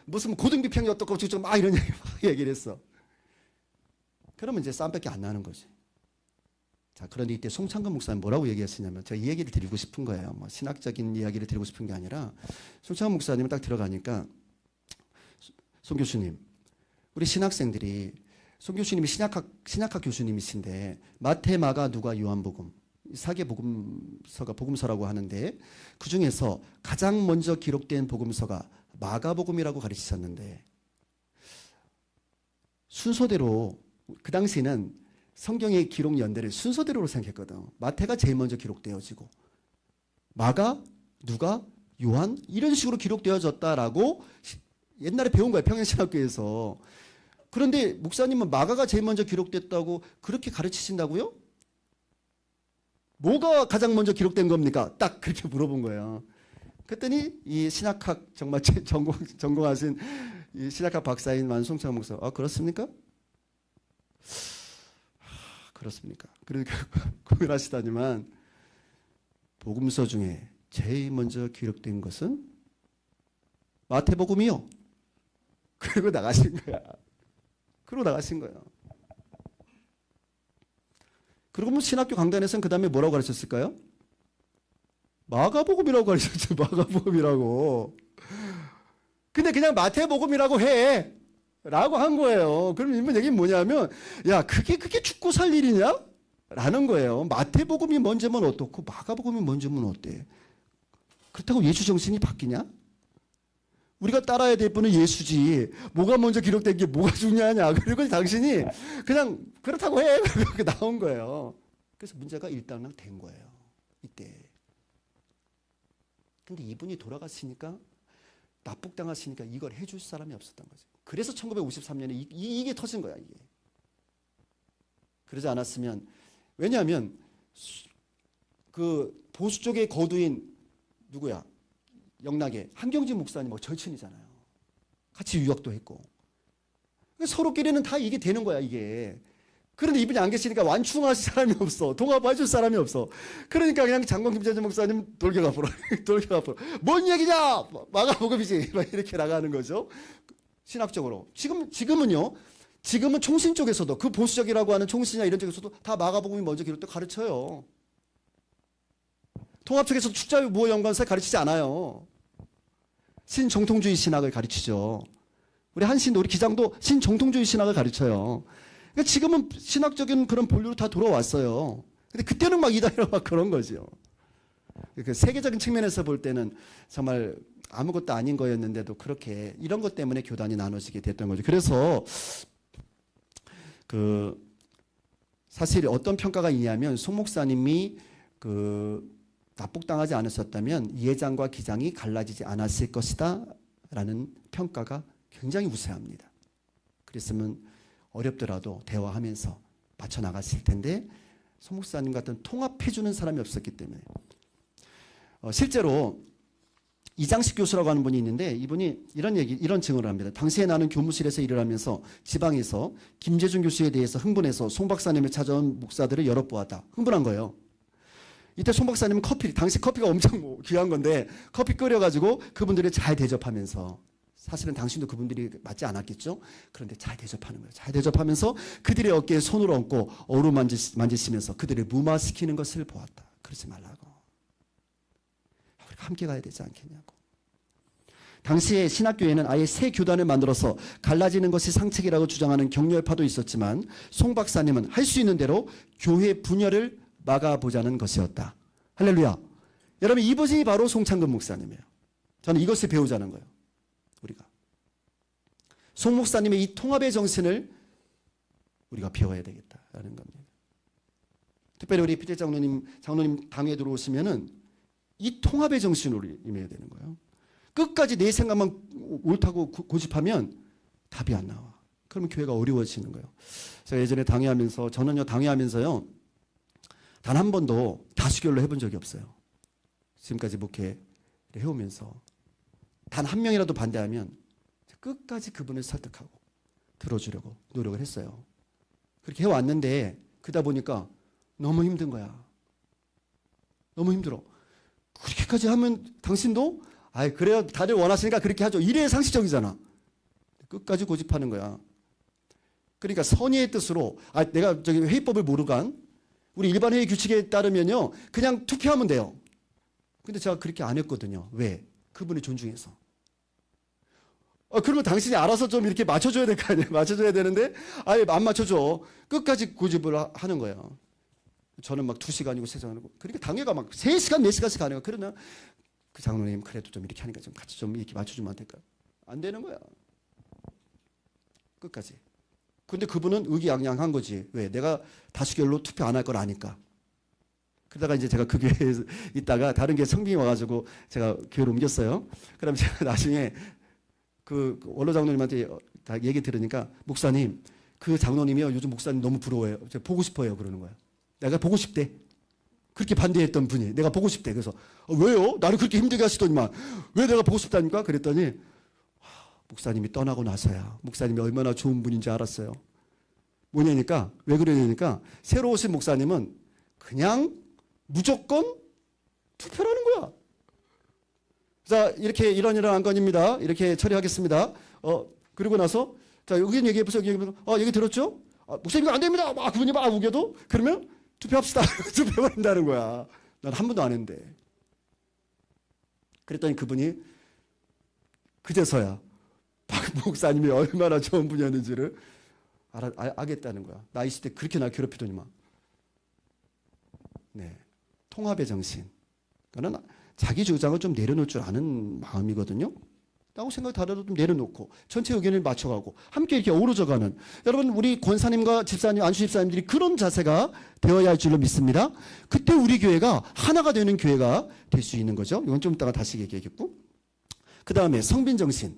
무슨 고등비평이 어떻고 막 이런 얘기를 했어. 그러면 이제 싸움밖에 안 나는 거지. 자, 그런데 이때 송창근 목사님 뭐라고 얘기했었냐면 제가 이 얘기를 드리고 싶은 거예요. 뭐 신학적인 이야기를 드리고 싶은 게 아니라 송창근 목사님은 딱 들어가니까 송 교수님, 우리 신학생들이 송 교수님이 신학학 교수님이신데 마태, 마가, 누가, 요한복음 4개 복음서가 복음서라고 하는데 그 중에서 가장 먼저 기록된 복음서가 마가복음이라고 가르치셨는데 순서대로 그 당시는 성경의 기록 연대를 순서대로 생각했거든. 마태가 제일 먼저 기록되어지고 마가, 누가, 요한 이런 식으로 기록되어졌다라고 옛날에 배운 거예요. 평양신학교에서. 그런데 목사님은 마가가 제일 먼저 기록됐다고 그렇게 가르치신다고요? 뭐가 가장 먼저 기록된 겁니까? 딱 그렇게 물어본 거예요. 그랬더니 이 신학학 정말 전공하신 이 신학학 박사인 완송창 목사, 그렇습니까? 그렇습니까? 그러니까 구별하시다니만 복음서 중에 제일 먼저 기록된 것은 마태복음이요. 그리고 나가신 거야. 그리고 신학교 강단에서는 그 다음에 뭐라고 가르쳤을까요? 마가복음이라고 가르쳤죠. 마가복음이라고. 근데 그냥 마태복음이라고 해. 라고 한 거예요. 그럼 이번 얘기는 뭐냐면, 야, 그게 죽고 살 일이냐? 라는 거예요. 마태복음이 먼저면 어떻고, 마가복음이 먼저면 어때? 그렇다고 예수 정신이 바뀌냐? 우리가 따라야 될 분은 예수지. 뭐가 먼저 기록된 게 뭐가 중요하냐. 그리고 당신이 그냥 그렇다고 해. 그렇게 나온 거예요. 그래서 문제가 일단은 된 거예요. 이때. 근데 이분이 돌아갔으니까 납북당했으니까 이걸 해줄 사람이 없었던 거죠. 그래서 1953년에 이게 터진 거야. 이게. 그러지 않았으면 왜냐하면 그 보수 쪽의 거두인 누구야? 영락의 한경진 목사님 절친이잖아요. 같이 유학도 했고. 서로끼리는 다 이게 되는 거야, 이게. 그런데 이분이 안 계시니까 완충하실 사람이 없어. 동합해줄 사람이 없어. 그러니까 그냥 장관 김재준 목사님 돌격 앞으로. 뭔 얘기냐? 마가복음이지. 막 이렇게 나가는 거죠. 신학적으로. 지금은 총신 쪽에서도 그 보수적이라고 하는 총신이나 이런 쪽에서도 다 마가복음이 먼저 기록돼 가르쳐요. 통합 쪽에서 축자무역연관사 가르치지 않아요. 신정통주의 신학을 가르치죠. 우리 한신도 우리 기장도 신정통주의 신학을 가르쳐요. 그러니까 지금은 신학적인 그런 본류로 다 돌아왔어요. 근데 그때는 막 이단이라고 막 그런 거죠. 그 세계적인 측면에서 볼 때는 정말 아무것도 아닌 거였는데도 그렇게 이런 것 때문에 교단이 나눠지게 됐던 거죠. 그래서 사실 어떤 평가가 있냐면 송 목사님이 납북당하지 않으셨다면 예장과 기장이 갈라지지 않았을 것이다 라는 평가가 굉장히 우세합니다. 그랬으면 어렵더라도 대화하면서 맞춰 나갔을 텐데 송 목사님 같은 통합해주는 사람이 없었기 때문에 실제로 이장식 교수라고 하는 분이 있는데 이분이 이런 증언을 합니다. 당시에 나는 교무실에서 일을 하면서 지방에서 김재준 교수에 대해서 흥분해서 송 박사님을 찾아온 목사들을 여러 보았다. 흥분한 거예요. 이때 송 박사님은 당시 커피가 엄청 귀한 건데 커피 끓여가지고 그분들을 잘 대접하면서 사실은 당신도 그분들이 맞지 않았겠죠? 그런데 잘 대접하는 거예요. 잘 대접하면서 그들의 어깨에 손을 얹고 어루만지시면서 그들을 무마시키는 것을 보았다. 그러지 말라고. 우리가 함께 가야 되지 않겠냐고. 당시에 신학교에는 아예 새 교단을 만들어서 갈라지는 것이 상책이라고 주장하는 격렬파도 있었지만 송 박사님은 할 수 있는 대로 교회 분열을 막아보자는 것이었다. 할렐루야. 여러분 이분이 바로 송창근 목사님이에요. 저는 이것을 배우자는 거예요. 우리가 송 목사님의 이 통합의 정신을 우리가 배워야 되겠다라는 겁니다. 특별히 우리 피태 장로님 당회에 들어오시면은 이 통합의 정신으로 임해야 되는 거예요. 끝까지 내 생각만 옳다고 고집하면 답이 안 나와. 그러면 교회가 어려워지는 거예요. 제가 예전에 당회하면서요 단 한 번도 다수결로 해본 적이 없어요. 지금까지 목회를 해오면서 단 한 명이라도 반대하면 끝까지 그분을 설득하고 들어주려고 노력을 했어요. 그렇게 해왔는데 그러다 보니까 너무 힘든 거야. 너무 힘들어. 그렇게까지 하면 당신도 그래요. 다들 원하시니까 그렇게 하죠. 이래 상식적이잖아. 끝까지 고집하는 거야. 그러니까 선의의 뜻으로 내가 회의법을 모르간 우리 일반 회의 규칙에 따르면요 그냥 투표하면 돼요. 근데 제가 그렇게 안 했거든요. 왜? 그분이 존중해서. 그러면 당신이 알아서 좀 이렇게 맞춰줘야 될 거 아니에요. 맞춰줘야 되는데 아예 안 맞춰줘. 끝까지 고집을 하는 거예요. 저는 막 2시간이고 3시간이고 그러니까 당회가 막 3시간 4시간씩 가는 거예요. 그러나 그 장로님 그래도 좀 이렇게 하니까 좀 같이 좀 이렇게 맞춰주면 안 될까요? 안 되는 거야. 끝까지. 근데 그분은 의기양양한 거지. 왜? 내가 다수결로 투표 안 할 걸 아니까. 그러다가 이제 제가 그 교회에 있다가 다른 교회 성빙이 와가지고 제가 교회로 옮겼어요. 그럼 제가 나중에 그 원로 장로님한테 다 얘기 들으니까 목사님 그 장로님이요 요즘 목사님 너무 부러워요. 제가 보고 싶어요 그러는 거야. 내가 보고 싶대. 그렇게 반대했던 분이 내가 보고 싶대. 그래서 왜요? 나를 그렇게 힘들게 하시더니만 왜 내가 보고 싶다니까? 그랬더니 목사님이 떠나고 나서야 목사님이 얼마나 좋은 분인지 알았어요. 뭐냐니까 왜 그러냐니까 새로 오신 목사님은 그냥 무조건 투표라는 거야. 자 이렇게 이런 안건입니다. 이렇게 처리하겠습니다. 그리고 나서 자 의견 얘기해보세요. 얘기 들었죠? 목사님 이거 안 됩니다. 막 그분이 막 우겨도 그러면 투표합시다. 투표해버린다는 거야. 난 한 번도 안 했는데. 그랬더니 그분이 그제서야 박 목사님이 얼마나 좋은 분이었는지를 알겠다는 거야. 나 있을 때 그렇게 나 괴롭히더니만. 네, 통합의 정신. 그거는 자기 주장을 좀 내려놓을 줄 아는 마음이거든요. 라고 생각 다르도 좀 내려놓고 전체 의견을 맞춰가고 함께 이렇게 어우러져가는 여러분 우리 권사님과 집사님 안수 집사님들이 그런 자세가 되어야 할 줄로 믿습니다. 그때 우리 교회가 하나가 되는 교회가 될 수 있는 거죠. 이건 좀 이따가 다시 얘기하겠고 그 다음에 성빈정신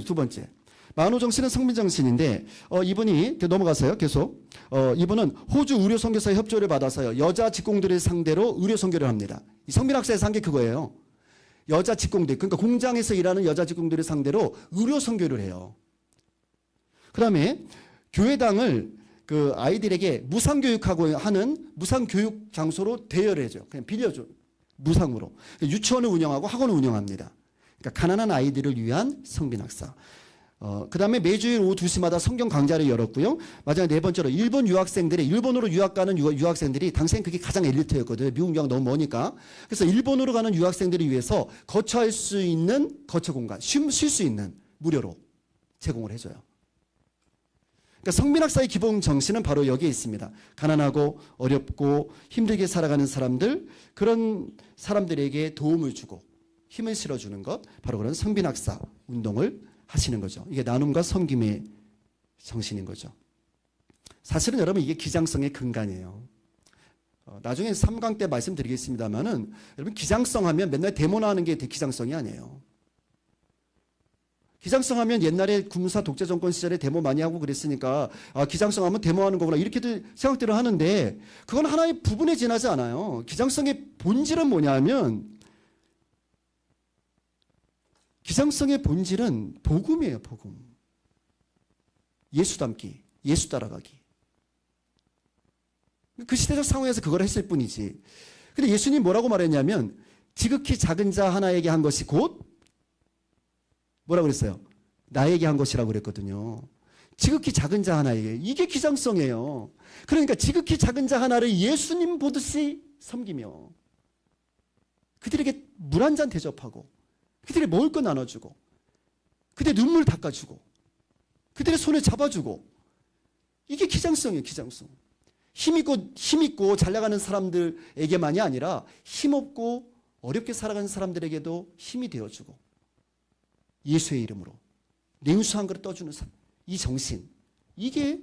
두 번째 만호정신은 성빈정신인데 이분이 넘어가세요. 계속 이분은 호주 의료선교사의 협조를 받아서요 여자 직공들을 상대로 의료선교를 합니다. 이 성빈학사에서 한 게 그거예요. 여자 직공들, 그러니까 공장에서 일하는 여자 직공들을 상대로 의료 선교를 해요. 그 다음에 교회당을 그 아이들에게 무상교육하고 하는 무상교육 장소로 대여를 해줘. 그냥 빌려줘. 무상으로. 유치원을 운영하고 학원을 운영합니다. 그러니까 가난한 아이들을 위한 성빈학사. 그 다음에 매주일 오후 2시마다 성경 강좌를 열었고요. 마지막 네 번째로 일본 유학생들이 일본으로 유학 가는 유학생들이 당시엔 그게 가장 엘리트였거든요. 미국 유학 너무 머니까. 그래서 일본으로 가는 유학생들을 위해서 거처할 수 있는 거처 공간, 쉴 수 있는 무료로 제공을 해줘요. 그러니까 성빈학사의 기본 정신은 바로 여기에 있습니다. 가난하고 어렵고 힘들게 살아가는 사람들, 그런 사람들에게 도움을 주고 힘을 실어주는 것, 바로 그런 성빈학사 운동을 하시는 거죠. 이게 나눔과 섬김의 정신인 거죠. 사실은 여러분 이게 기장성의 근간이에요. 나중에 3강 때 말씀드리겠습니다만은 여러분 기장성 하면 맨날 데모나하는 게 기장성이 아니에요. 기장성 하면 옛날에 군사 독재 정권 시절에 데모 많이 하고 그랬으니까 기장성 하면 데모하는 거구나 이렇게들 생각들을 하는데 그건 하나의 부분에 지나지 않아요. 기장성의 본질은 뭐냐면 기장성의 본질은 복음이에요. 복음. 예수 닮기, 예수 따라가기. 그 시대적 상황에서 그걸 했을 뿐이지. 근데 예수님 뭐라고 말했냐면 지극히 작은 자 하나에게 한 것이 곧 뭐라고 그랬어요? 나에게 한 것이라고 그랬거든요. 지극히 작은 자 하나에게. 이게 기장성이에요. 그러니까 지극히 작은 자 하나를 예수님 보듯이 섬기며 그들에게 물 한 잔 대접하고 그들의 먹을 거 나눠주고 그들의 눈물 닦아주고 그들의 손을 잡아주고 이게 기장성이에요. 기장성. 힘있고 잘 나가는 사람들에게만이 아니라 힘없고 어렵게 살아가는 사람들에게도 힘이 되어주고 예수의 이름으로 냉수 한 그릇 떠주는 사람. 이 정신 이게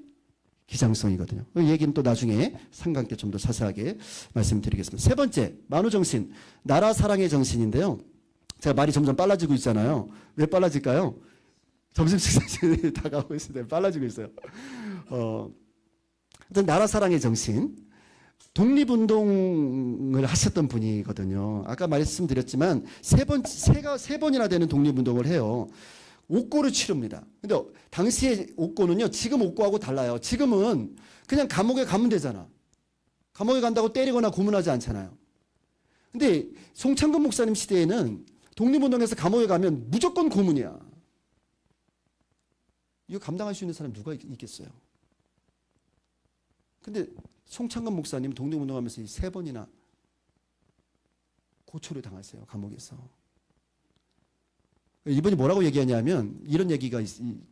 기장성이거든요. 이 얘기는 또 나중에 3강 때 좀 더 자세하게 말씀드리겠습니다. 세 번째 만우정신 나라 사랑의 정신인데요. 제가 말이 점점 빨라지고 있잖아요. 왜 빨라질까요? 점심 식사 시간이 다가오고 있는데 빨라지고 있어요. 나라 사랑의 정신 독립운동을 하셨던 분이거든요. 아까 말씀드렸지만 세 번이나 되는 독립운동을 해요. 옥고를 치릅니다. 근데 당시의 옥고는요, 지금 옥고하고 달라요. 지금은 그냥 감옥에 가면 되잖아. 감옥에 간다고 때리거나 고문하지 않잖아요. 근데 송창근 목사님 시대에는 독립운동에서 감옥에 가면 무조건 고문이야. 이거 감당할 수 있는 사람 누가 있겠어요? 근데 송창근 목사님 독립운동하면서 3번이나 고초를 당하세요. 감옥에서. 이분이 뭐라고 얘기하냐면 이런 얘기가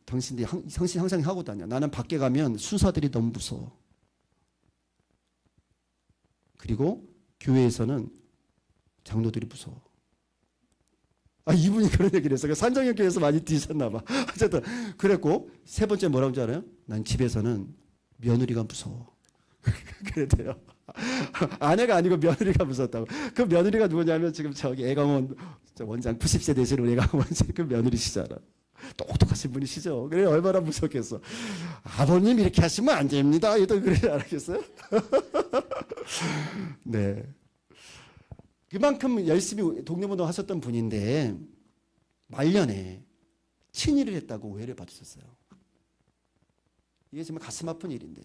당신들이 항상 하고 다녀. 나는 밖에 가면 순사들이 너무 무서워. 그리고 교회에서는 장로들이 무서워. 이분이 그런 얘기를 했어요. 산정형 교회에서 많이 뛰셨나 봐. 어쨌든 그랬고 세 번째 뭐라고 줄 알아요? 난 집에서는 며느리가 무서워. 그랬대요. 아내가 아니고 며느리가 무섭다고. 그 며느리가 누구냐면 지금 저기 애강원 원장 90세 되신 우리 애강원 원장 그 며느리시잖아. 똑똑하신 분이시죠. 그래 얼마나 무섭겠어. 아버님 이렇게 하시면 안 됩니다. 얘도 그러지 않았겠어요? 네. 그만큼 열심히 독립운동 하셨던 분인데 말년에 친일을 했다고 오해를 받으셨어요. 이게 정말 가슴 아픈 일인데.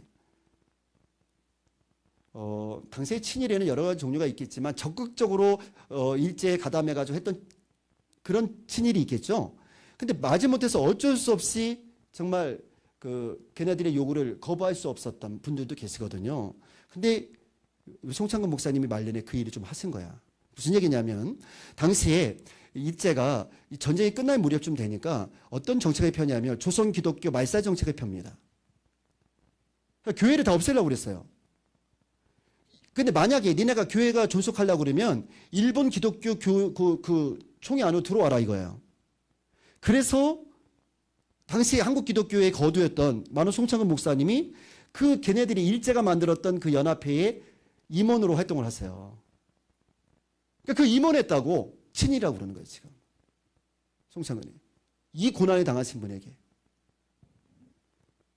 당시의 친일에는 여러 가지 종류가 있겠지만 적극적으로 일제에 가담해가지고 했던 그런 친일이 있겠죠. 근데 마지못해서 어쩔 수 없이 정말 걔네들의 요구를 거부할 수 없었던 분들도 계시거든요. 근데 송창근 목사님이 말년에 그 일을 좀 하신 거야. 무슨 얘기냐면 당시에 일제가 전쟁이 끝날 무렵쯤 되니까 어떤 정책을 펴냐면 조선 기독교 말살 정책을 펴니다. 그러니까 교회를 다 없애려고 그랬어요. 근데 만약에 니네가 교회가 존속하려고 그러면 일본 기독교 그 총회 안으로 들어와라 이거예요. 그래서 당시 한국 기독교의 거두였던 만우 송창근 목사님이 걔네들이 일제가 만들었던 그 연합회의 임원으로 활동을 하세요. 그러니까 그 임원했다고 친일이라고 그러는 거예요 지금. 송창근이. 이 고난을 당하신 분에게.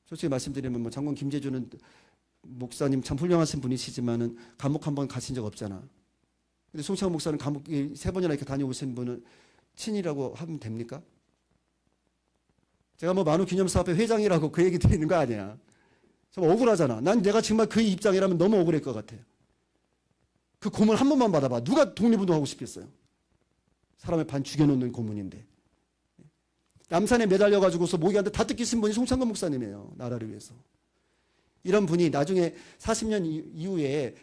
솔직히 말씀드리면 장군 김재주는 목사님 참 훌륭하신 분이시지만은 감옥 한 번 가신 적 없잖아. 근데 송창근 목사는 감옥 3번이나 이렇게 다녀오신 분은 친이라고 하면 됩니까? 제가 만우 기념사업회 회장이라고 그 얘기 드리는 거 아니야. 좀 억울하잖아. 난 내가 정말 그 입장이라면 너무 억울할 것 같아. 그 고문 한 번만 받아봐. 누가 독립운동하고 싶겠어요? 사람의 반 죽여놓는 고문인데. 남산에 매달려가지고서 모기한테 다 뜯기신 분이 송창근 목사님이에요. 나라를 위해서. 이런 분이 나중에 40년 이후에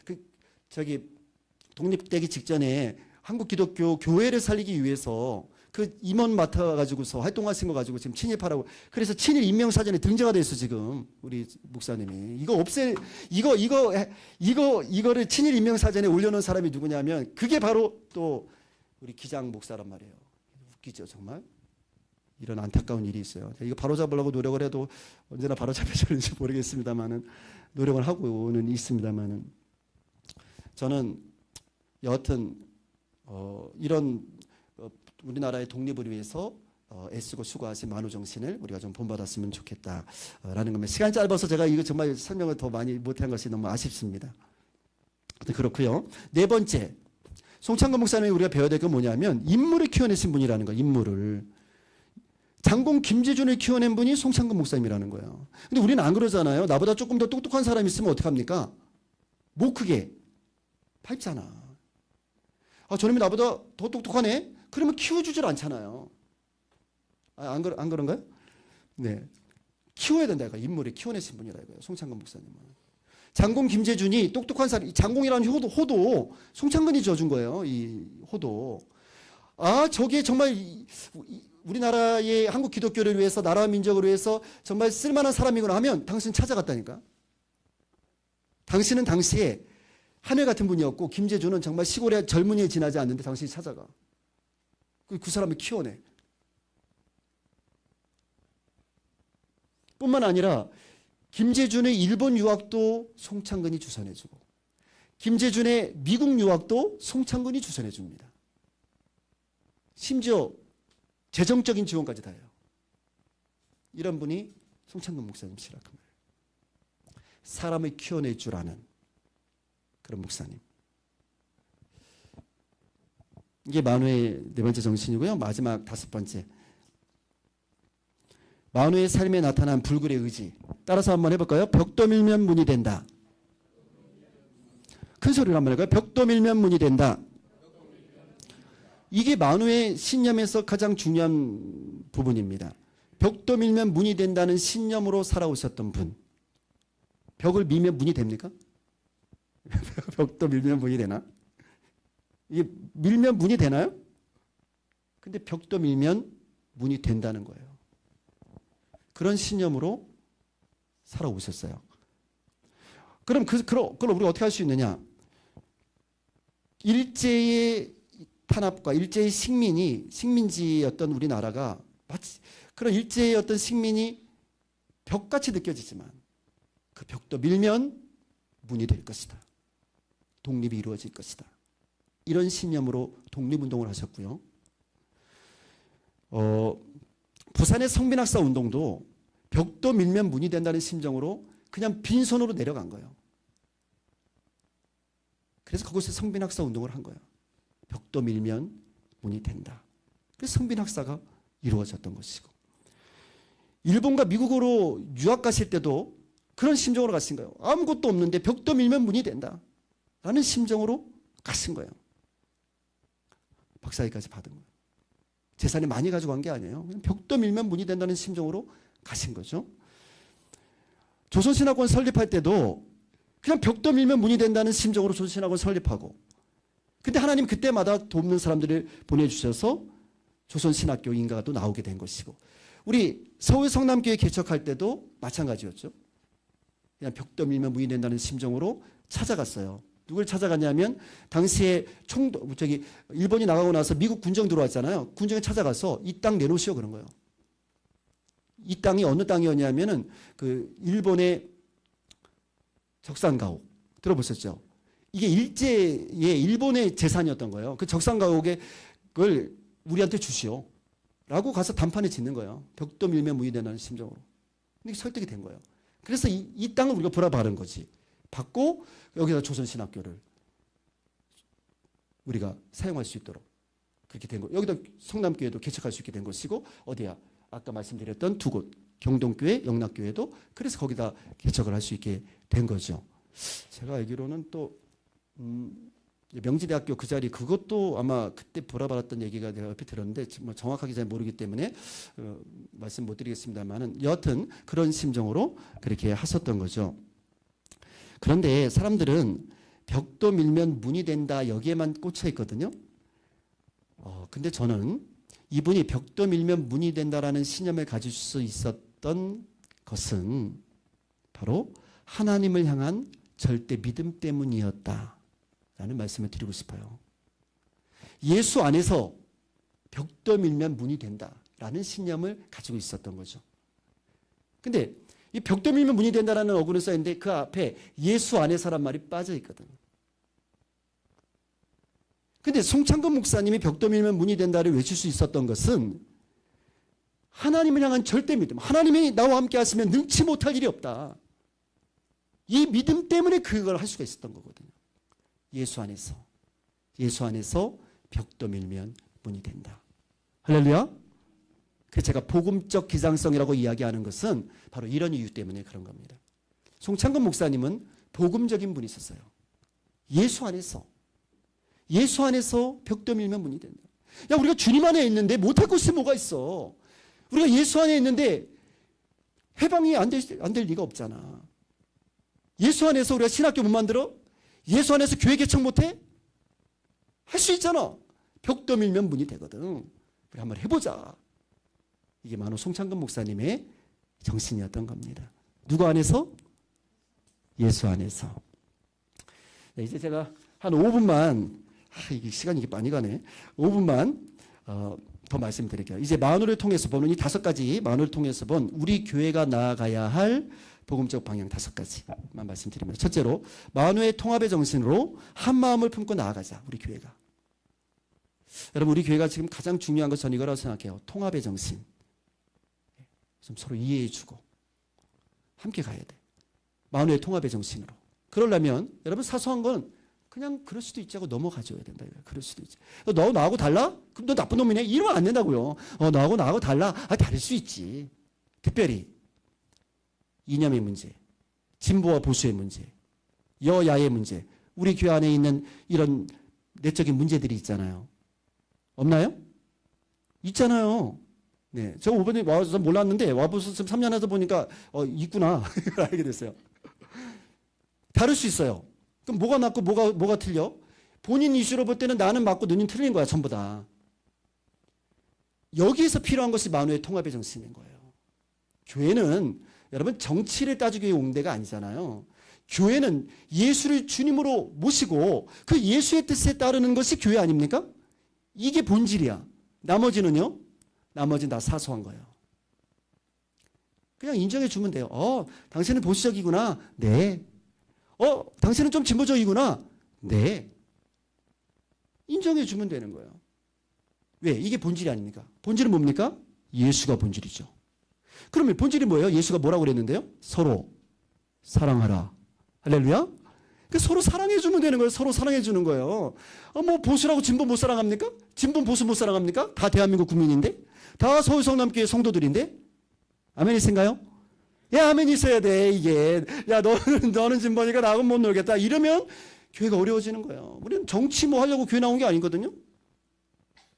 독립되기 직전에 한국 기독교 교회를 살리기 위해서 그 임원 맡아가지고서 활동하신 거 가지고 지금 친일파라고. 그래서 친일 인명사전에 등재가 됐어 지금 우리 목사님이. 이거를 친일 인명사전에 올려놓은 사람이 누구냐면 그게 바로 또 우리 기장 목사란 말이에요. 웃기죠 정말. 이런 안타까운 일이 있어요. 이거 바로잡으려고 노력을 해도 언제나 바로잡혀질지 모르겠습니다만은 노력을 하고는 있습니다만은 저는 여하튼 이런 우리나라의 독립을 위해서 애쓰고 수고하신 만우 정신을 우리가 좀 본받았으면 좋겠다라는 겁니다. 시간이 짧아서 제가 이거 정말 설명을 더 많이 못한 것이 너무 아쉽습니다. 그렇고요. 네 번째, 송창건 목사님이 우리가 배워야 될 건 뭐냐면 인물을 키워내신 분이라는 거예요. 인물을. 장공 김재준을 키워낸 분이 송창건 목사님이라는 거예요. 근데 우리는 안 그러잖아요. 나보다 조금 더 똑똑한 사람이 있으면 어떡합니까? 목 크게 밟잖아. 저놈이 나보다 더 똑똑하네? 그러면 키워주질 않잖아요. 안 그런가요? 네. 키워야 된다. 이거. 인물을 키워내신 분이라 이거예요. 송창건 목사님은. 장공 김재준이 똑똑한 사람, 장공이라는 호도 송창건이 지어준 거예요. 이 호도. 저게 정말 우리나라의 한국 기독교를 위해서 나라와 민족을 위해서 정말 쓸만한 사람이구나 하면 당신 찾아갔다니까. 당신은 당시에 하늘 같은 분이었고 김재준은 정말 시골의 젊은이에 지나지 않는데 당신이 찾아가. 그 사람을 키워내. 뿐만 아니라 김재준의 일본 유학도 송창근이 주선해주고 김재준의 미국 유학도 송창근이 주선해줍니다. 심지어 재정적인 지원까지 다 해요. 이런 분이 송창근 목사님이시라 그 말이에요. 사람을 키워낼 줄 아는 그런 목사님. 이게 만우의 네 번째 정신이고요. 마지막 다섯 번째. 만우의 삶에 나타난 불굴의 의지. 따라서 한번 해볼까요? 벽도 밀면 문이 된다. 큰 소리로 한번 해볼까요? 벽도 밀면 문이 된다. 이게 만우의 신념에서 가장 중요한 부분입니다. 벽도 밀면 문이 된다는 신념으로 살아오셨던 분. 벽을 밀면 문이 됩니까? 벽도 밀면 문이 되나? 이게 밀면 문이 되나요? 근데 벽도 밀면 문이 된다는 거예요. 그런 신념으로 살아오셨어요. 그럼 그걸 우리가 어떻게 할 수 있느냐? 일제의 탄압과 일제의 식민지였던 우리나라가 마치 그런 일제의 어떤 식민이 벽같이 느껴지지만 그 벽도 밀면 문이 될 것이다. 독립이 이루어질 것이다. 이런 신념으로 독립운동을 하셨고요. 부산의 성빈학사 운동도 벽도 밀면 문이 된다는 심정으로 그냥 빈손으로 내려간 거예요. 그래서 그곳에 성빈학사 운동을 한 거예요. 벽도 밀면 문이 된다. 그래서 성빈학사가 이루어졌던 것이고 일본과 미국으로 유학 가실 때도 그런 심정으로 가신 거예요. 아무것도 없는데 벽도 밀면 문이 된다. 라는 심정으로 가신 거예요. 박사학위까지 받은 거예요. 재산이 많이 가지고 간 게 아니에요. 벽도 밀면 문이 된다는 심정으로 가신 거죠. 조선신학원 설립할 때도 그냥 벽도 밀면 문이 된다는 심정으로 조선신학원 설립하고 근데 하나님 그때마다 돕는 사람들을 보내주셔서 조선신학교 인가도 나오게 된 것이고 우리 서울 성남교회 개척할 때도 마찬가지였죠. 그냥 벽도 밀면 문이 된다는 심정으로 찾아갔어요. 누굴 찾아갔냐면 당시에 일본이 나가고 나서 미국 군정 들어왔잖아요. 군정에 찾아가서 이 땅 내놓으시오 그런 거예요. 이 땅이 어느 땅이었냐면은 그 일본의 적산가옥 들어보셨죠? 이게 일제의 일본의 재산이었던 거예요. 그 적산가옥에 그걸 우리한테 주시오. 라고 가서 단판에 짓는 거예요. 벽도 밀면 문이 된다는 심정으로. 근데 설득이 된 거예요. 그래서 이 땅을 우리가 보라받은 거지. 받고 여기다 조선신학교를 우리가 사용할 수 있도록 그렇게 된 거. 여기다 성남교회도 개척할 수 있게 된 것이고 어디야? 아까 말씀드렸던 두 곳 경동교회, 영락교회도 그래서 거기다 개척을 할 수 있게 된 거죠. 제가 알기로는 또 명지대학교 그 자리 그것도 아마 그때 보라받았던 얘기가 내가 옆에 들었는데 뭐 정확하게 잘 모르기 때문에 말씀 못 드리겠습니다만은 여하튼 그런 심정으로 그렇게 하셨던 거죠. 그런데 사람들은 벽도 밀면 문이 된다 여기에만 꽂혀 있거든요. 근데 저는 이분이 벽도 밀면 문이 된다라는 신념을 가질 수 있었던 것은 바로 하나님을 향한 절대 믿음 때문이었다라는 말씀을 드리고 싶어요. 예수 안에서 벽도 밀면 문이 된다. 라는 신념을 가지고 있었던 거죠. 근데 이 벽도 밀면 문이 된다라는 어구는 써있는데 그 앞에 예수 안에서란 말이 빠져 있거든요. 근데 송창근 목사님이 벽도 밀면 문이 된다를 외칠 수 있었던 것은 하나님을 향한 절대 믿음. 하나님이 나와 함께 하시면 능치 못할 일이 없다. 이 믿음 때문에 그걸 할 수가 있었던 거거든요. 예수 안에서 벽도 밀면 문이 된다. 할렐루야. 그 제가 복음적 기상성이라고 이야기하는 것은 바로 이런 이유 때문에 그런 겁니다. 송창근 목사님은 복음적인 분이 있었어요. 예수 안에서 벽도 밀면 문이 된다. 야, 우리가 주님 안에 있는데 못할 것이 뭐가 있어. 우리가 예수 안에 있는데 해방이 안 될 리가 없잖아. 예수 안에서 우리가 신학교 못 만들어? 예수 안에서 교회 개척 못해? 할 수 있잖아. 벽도 밀면 문이 되거든. 우리 한번 해보자. 이게 바로 송창근 목사님의 정신이었던 겁니다. 누구 안에서? 예수 안에서. 네, 이제 제가 한 5분만, 이게 시간이 많이 가네. 5분만 더 말씀드릴게요. 이제 만우를 통해서 보는 이 5가지, 만우를 통해서 본 우리 교회가 나아가야 할 복음적 방향 5가지만 말씀드립니다. 첫째로, 만우의 통합의 정신으로 한 마음을 품고 나아가자. 우리 교회가. 여러분, 우리 교회가 지금 가장 중요한 것은 이거라고 생각해요. 통합의 정신. 좀 서로 이해해주고 함께 가야 돼. 만우의 통합의 정신으로. 그러려면 여러분, 사소한 건 그냥 그럴 수도 있지 하고 넘어가줘야 된다. 그럴 수도 있지. 너 나하고 달라? 그럼 너 나쁜 놈이네? 이러면 안 된다고요. 너하고 나하고 달라? 다를 수 있지. 특별히 이념의 문제, 진보와 보수의 문제, 여야의 문제, 우리 교회 안에 있는 이런 내적인 문제들이 있잖아요. 없나요? 있잖아요. 네, 저 이번에 와서 몰랐는데 와보서 3년 해서 보니까 있구나. 알게 됐어요. 다를 수 있어요. 그럼 뭐가 낫고 뭐가 틀려? 본인 이슈로 볼 때는 나는 맞고 너는 틀린 거야, 전부 다. 여기에서 필요한 것이 만우의 통합의 정신인 거예요. 교회는 여러분 정치를 따지기 위해 온 데가 아니잖아요. 교회는 예수를 주님으로 모시고 그 예수의 뜻에 따르는 것이 교회 아닙니까? 이게 본질이야. 나머지는요? 나머지는 다 사소한 거예요. 그냥 인정해 주면 돼요. 당신은 보수적이구나. 네. 당신은 좀 진보적이구나. 네. 인정해 주면 되는 거예요. 왜? 이게 본질이 아닙니까? 본질은 뭡니까? 예수가 본질이죠. 그러면 본질이 뭐예요? 예수가 뭐라고 그랬는데요? 서로 사랑하라. 할렐루야? 서로 사랑해 주면 되는 거예요. 서로 사랑해 주는 거예요. 뭐 보수라고 진보 못 사랑합니까? 진보 보수 못 사랑합니까? 다 대한민국 국민인데? 다 서울 성남교회 성도들인데? 아멘이신가요? 야, 아멘 있어야 돼, 이게. 야, 너는 진보니까 나하고 못 놀겠다. 이러면 교회가 어려워지는 거예요. 우리는 정치 뭐 하려고 교회 나온 게 아니거든요.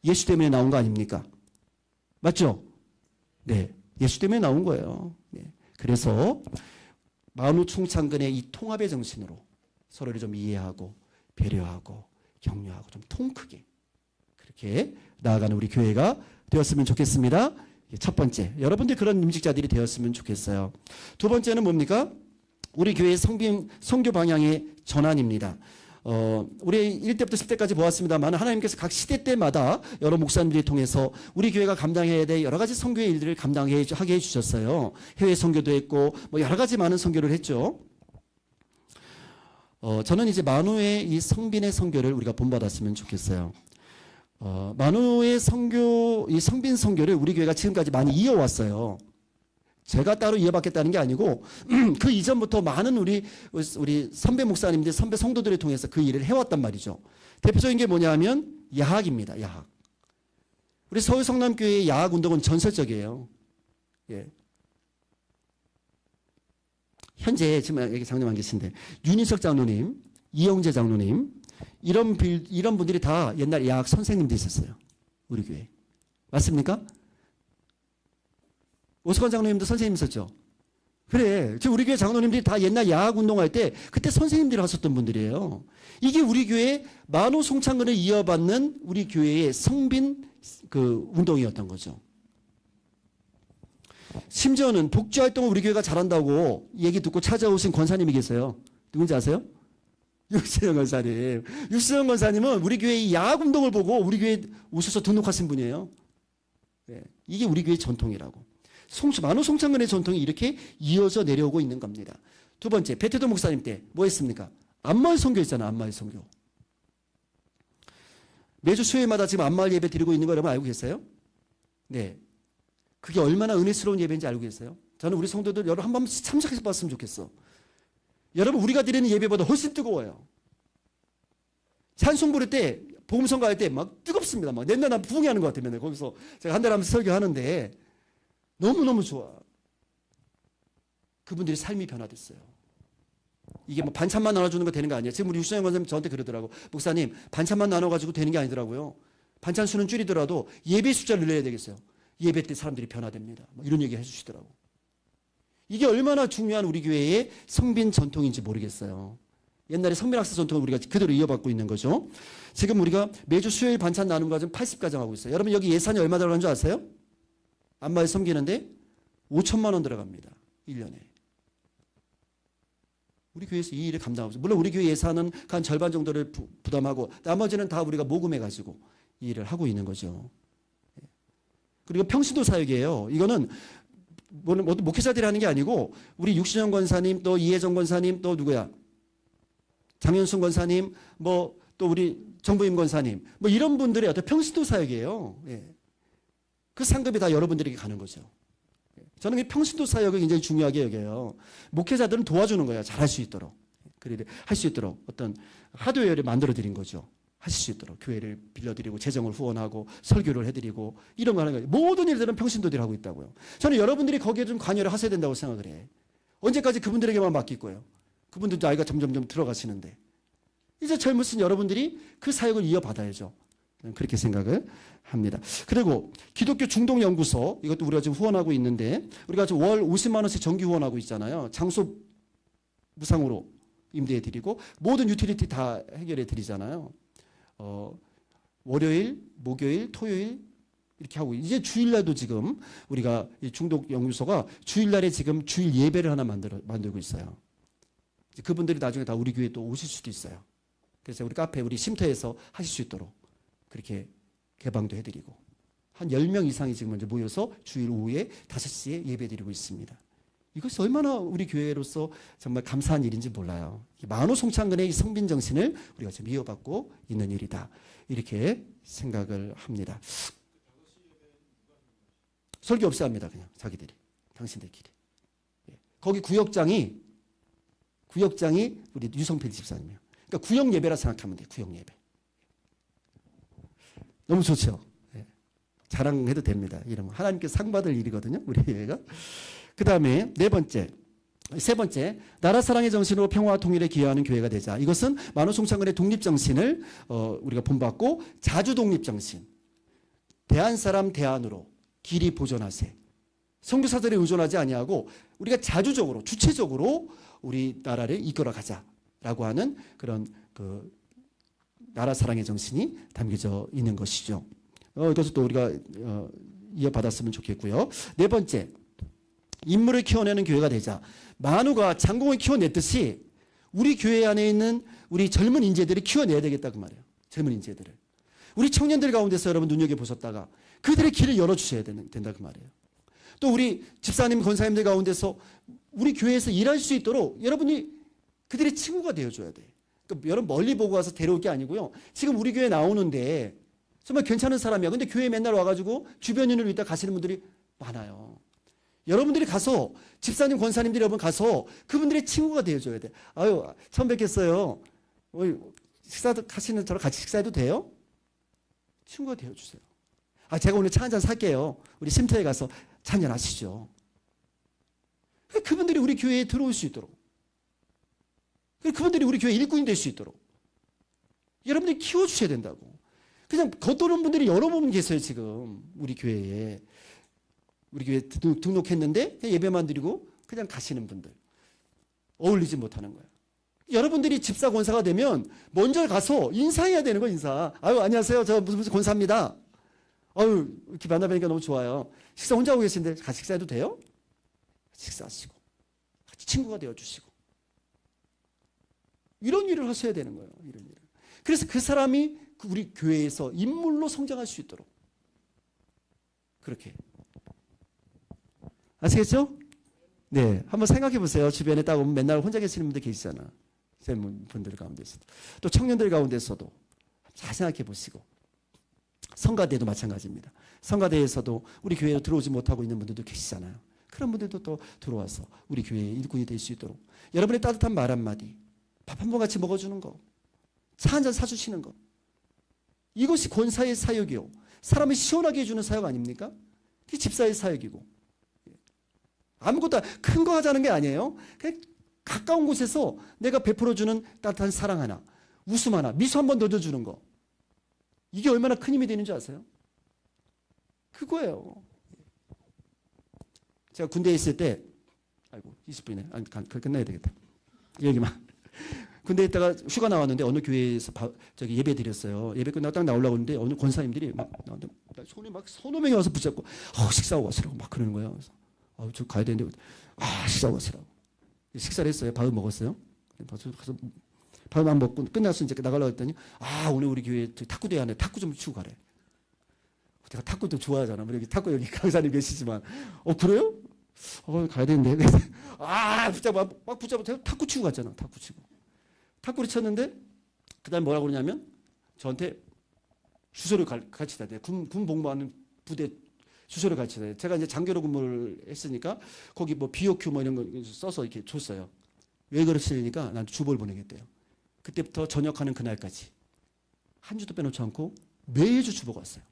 예수 때문에 나온 거 아닙니까? 맞죠? 네. 예수 때문에 나온 거예요. 네. 그래서 만우 총창근의 이 통합의 정신으로 서로를 좀 이해하고 배려하고 격려하고 좀 통 크게 그렇게 나아가는 우리 교회가 되었으면 좋겠습니다. 첫 번째, 여러분들 그런 임직자들이 되었으면 좋겠어요. 두 번째는 뭡니까? 우리 교회의 선교 방향의 전환입니다. 우리 1대부터 10대까지 보았습니다만 하나님께서 각 시대 때마다 여러 목사님들이 통해서 우리 교회가 감당해야 될 여러 가지 선교의 일들을 하게 해주셨어요. 해외 선교도 했고 뭐 여러 가지 많은 선교를 했죠. 저는 이제 만우의 이 성빈의 선교를 우리가 본받았으면 좋겠어요. 만우의 선교, 이 성빈 선교를 우리 교회가 지금까지 많이 이어왔어요. 제가 따로 이어받겠다는 게 아니고 그 이전부터 많은 우리 선배 목사님들, 선배 성도들을 통해서 그 일을 해왔단 말이죠. 대표적인 게 뭐냐 하면 야학입니다. 야학. 우리 서울 성남교회의 야학 운동은 전설적이에요. 예. 현재 지금 여기 장로님 안 계신데 윤인석 장로님, 이영재 장로님 이런 분들이 다 옛날 야학 선생님도 있었어요. 우리 교회. 맞습니까? 오석환 장로님도 선생님 있었죠. 그래. 지금 우리 교회 장로님들이 다 옛날 야학 운동할 때 그때 선생님들이 하셨던 분들이에요. 이게 우리 교회 만우 송창근을 이어받는 우리 교회의 성빈 그 운동이었던 거죠. 심지어는 복지 활동을 우리 교회가 잘한다고 얘기 듣고 찾아오신 권사님이 계세요. 누군지 아세요? 육세영 권사님. 육세영 권사님은 우리 교회의 야학 운동을 보고 우리 교회에 오셔서 등록하신 분이에요. 예, 이게 우리 교회 전통이라고. 만호 송창근의 전통이 이렇게 이어져 내려오고 있는 겁니다. 두 번째, 배태도 목사님 때 뭐 했습니까? 안마을 선교 있잖아, 안마을 선교. 매주 수요일마다 지금 안마을 예배 드리고 있는 거 여러분 알고 계세요? 네. 그게 얼마나 은혜스러운 예배인지 알고 계세요? 저는 우리 성도들 여러분 한 번씩 참석해서 봤으면 좋겠어. 여러분 우리가 드리는 예배보다 훨씬 뜨거워요. 찬송 부를 때 복음성가 할 때 막 뜨겁습니다. 막 옛날 난 부흥이 하는 것 같으면 거기서 제가 한 달에 한 번 설교하는데 너무너무 좋아. 그분들이 삶이 변화됐어요. 이게 뭐 반찬만 나눠주는 거 되는 거 아니에요. 지금 우리 유신영 권사님 저한테 그러더라고. 목사님 반찬만 나눠가지고 되는 게 아니더라고요. 반찬 수는 줄이더라도 예배 숫자를 늘려야 되겠어요. 예배 때 사람들이 변화됩니다. 뭐 이런 얘기 해주시더라고. 이게 얼마나 중요한 우리 교회의 성빈 전통인지 모르겠어요. 옛날에 성빈학사 전통을 우리가 그대로 이어받고 있는 거죠. 지금 우리가 매주 수요일 반찬 나눔 과정 80가정 하고 있어요. 여러분 여기 예산이 얼마 들어가는 줄 아세요? 안마을 섬기는데 5천만 원 들어갑니다. 1년에. 우리 교회에서 이 일을 감당하고 있어요. 물론 우리 교회 예산은 한 절반 정도를 부담하고 나머지는 다 우리가 모금해가지고 이 일을 하고 있는 거죠. 그리고 평신도 사역이에요. 이거는 목회자들이 하는 게 아니고 우리 육신영 권사님 또 이혜정 권사님 또 누구야? 장현순 권사님 뭐 또 우리 정부임 권사님 뭐 이런 분들의 어떤 평신도 사역이에요. 예. 그 상급이 다 여러분들에게 가는 거죠. 저는 이 평신도 사역을 굉장히 중요하게 여겨요. 목회자들은 도와주는 거예요. 잘할 수 있도록. 그래도 할 수 있도록 어떤 하드웨어를 만들어 드린 거죠. 하실 수 있도록 교회를 빌려드리고 재정을 후원하고 설교를 해드리고 이런 거 하는 거예요. 모든 일들은 평신도들이 하고 있다고요. 저는 여러분들이 거기에 좀 관여를 하셔야 된다고 생각을 해. 언제까지 그분들에게만 맡길 거예요. 그분들도 나이가 점점 들어가시는데 이제 젊으신 여러분들이 그 사역을 이어받아야죠. 그렇게 생각을 합니다. 그리고 기독교 중동연구소 이것도 우리가 지금 후원하고 있는데 우리가 지금 월 50만 원씩 정기 후원하고 있잖아요. 장소 무상으로 임대해 드리고 모든 유틸리티 다 해결해 드리잖아요. 월요일, 목요일, 토요일 이렇게 하고 이제 주일날도 지금 우리가 중독연구소가 주일날에 지금 주일 예배를 하나 만들고 있어요. 그분들이 나중에 다 우리 교회에 또 오실 수도 있어요. 그래서 우리 카페 우리 쉼터에서 하실 수 있도록 그렇게 개방도 해드리고 한 10명 이상이 지금 먼저 모여서 주일 오후에 5시에 예배드리고 있습니다. 이것이 얼마나 우리 교회로서 정말 감사한 일인지 몰라요. 만호 송창근의 이 성빈 정신을 우리가 지금 이어받고 있는 일이다. 이렇게 생각을 합니다. 설교 없이 합니다. 그냥 자기들이. 당신들끼리. 거기 구역장이 우리 유성필 집사님이에요. 그러니까 구역 예배라 생각하면 돼요. 구역 예배. 너무 좋죠. 자랑해도 됩니다. 이런 거. 하나님께 상 받을 일이거든요. 우리 예배가. 그 다음에 세 번째, 나라 사랑의 정신으로 평화와 통일에 기여하는 교회가 되자. 이것은 만호 송창근의 독립정신을 우리가 본받고 자주 독립정신. 대한 사람 대안으로 길이 보존하세. 선교사들에 의존하지 아니하고 우리가 자주적으로 주체적으로 우리 나라를 이끌어 가자라고 하는 그런 그 나라 사랑의 정신이 담겨져 있는 것이죠. 이것을 또 우리가 이어받았으면 좋겠고요. 네 번째, 인물을 키워내는 교회가 되자. 만우가 장공을 키워냈듯이 우리 교회 안에 있는 우리 젊은 인재들을 키워내야 되겠다 그 말이에요. 젊은 인재들을. 우리 청년들 가운데서 여러분 눈여겨보셨다가 그들의 길을 열어주셔야 된다 그 말이에요. 또 우리 집사님, 권사님들 가운데서 우리 교회에서 일할 수 있도록 여러분이 그들의 친구가 되어줘야 돼. 그러니까 여러분 멀리 보고 와서 데려올 게 아니고요. 지금 우리 교회 나오는데 정말 괜찮은 사람이야. 근데 교회에 맨날 와가지고 주변인으로 있다 가시는 분들이 많아요. 여러분들이 가서 집사님, 권사님들이 여러분 가서 그분들의 친구가 되어줘야 돼. 아유, 처음 뵙겠어요. 식사도 가시는 저랑 같이 식사해도 돼요? 친구가 되어주세요. 제가 오늘 차 한잔 살게요. 우리 쉼터에 가서 차 한잔 하시죠. 그분들이 우리 교회에 들어올 수 있도록. 그분들이 우리 교회 일꾼이 될 수 있도록. 여러분들이 키워주셔야 된다고. 그냥 겉도는 분들이 여러 분 계세요, 지금. 우리 교회에. 우리 교회에 등록했는데 예배만 드리고 그냥 가시는 분들. 어울리지 못하는 거예요. 여러분들이 집사 권사가 되면 먼저 가서 인사해야 되는 거예요, 인사. 아유, 안녕하세요. 저 무슨 권사입니다. 아유, 이렇게 만나뵈니까 너무 좋아요. 식사 혼자 하고 계신데 같이 식사해도 돼요? 식사하시고. 같이 친구가 되어주시고. 이런 일을 하셔야 되는 거예요, 이런 일을. 그래서 그 사람이 우리 교회에서 인물로 성장할 수 있도록. 그렇게. 아시겠죠? 네, 한번 생각해 보세요. 주변에 딱 오면 맨날 혼자 계시는 분들 계시잖아. 젊은분들 가운데서도. 또 청년들 가운데서도 잘 생각해 보시고. 성가대도 마찬가지입니다. 성가대에서도 우리 교회로 들어오지 못하고 있는 분들도 계시잖아요. 그런 분들도 또 들어와서 우리 교회의 일꾼이 될 수 있도록 여러분의 따뜻한 말 한마디, 밥 한 번 같이 먹어주는 거, 차 한 잔 사주시는 거, 이것이 권사의 사역이요. 사람을 시원하게 해주는 사역 아닙니까? 그게 집사의 사역이고. 아무것도 큰 거 하자는 게 아니에요. 그냥 가까운 곳에서 내가 베풀어주는 따뜻한 사랑 하나, 웃음 하나, 미소 한 번 넣어주는 거. 이게 얼마나 큰 힘이 되는 줄 아세요? 그거예요. 제가 군대에 있을 때, 아이고, 20분이네. 끝나야 되겠다. 여기만. 군대에 있다가 휴가 나왔는데 어느 교회에서 예배 드렸어요. 예배 끝나고 딱 나오려고 하는데 어느 권사님들이 막 나한테 손에 막 서너 명이 와서 붙잡고, 식사하고 가시라고 막 그러는 거예요. 그래서, 저 가야 되는데, 식사하고 가시라고. 식사를 했어요. 밥을 먹었어요. 가서 밥을 안 먹고 끝나서 이제 나가려고 했더니, 오늘 우리 교회 탁구대회 하네. 탁구 좀 치고 가래. 제가 탁구도 좋아하잖아. 여기 탁구 여기 강사님 계시지만, 그래요? 가야 되는데. 막 붙잡아. 탁구 치고 갔잖아. 탁구 치고. 탁구를 쳤는데, 그 다음에 뭐라고 그러냐면, 저한테 주소를 가르치다. 군 복무하는 부대 주소를 가르치다. 제가 이제 장교로 근무를 했으니까, 거기 뭐 BOQ 뭐 이런 거 써서 이렇게 줬어요. 왜 그러시니까 나한테 주보를 보내겠대요. 그때부터 전역하는 그날까지. 한 주도 빼놓지 않고 매주 주보가 왔어요.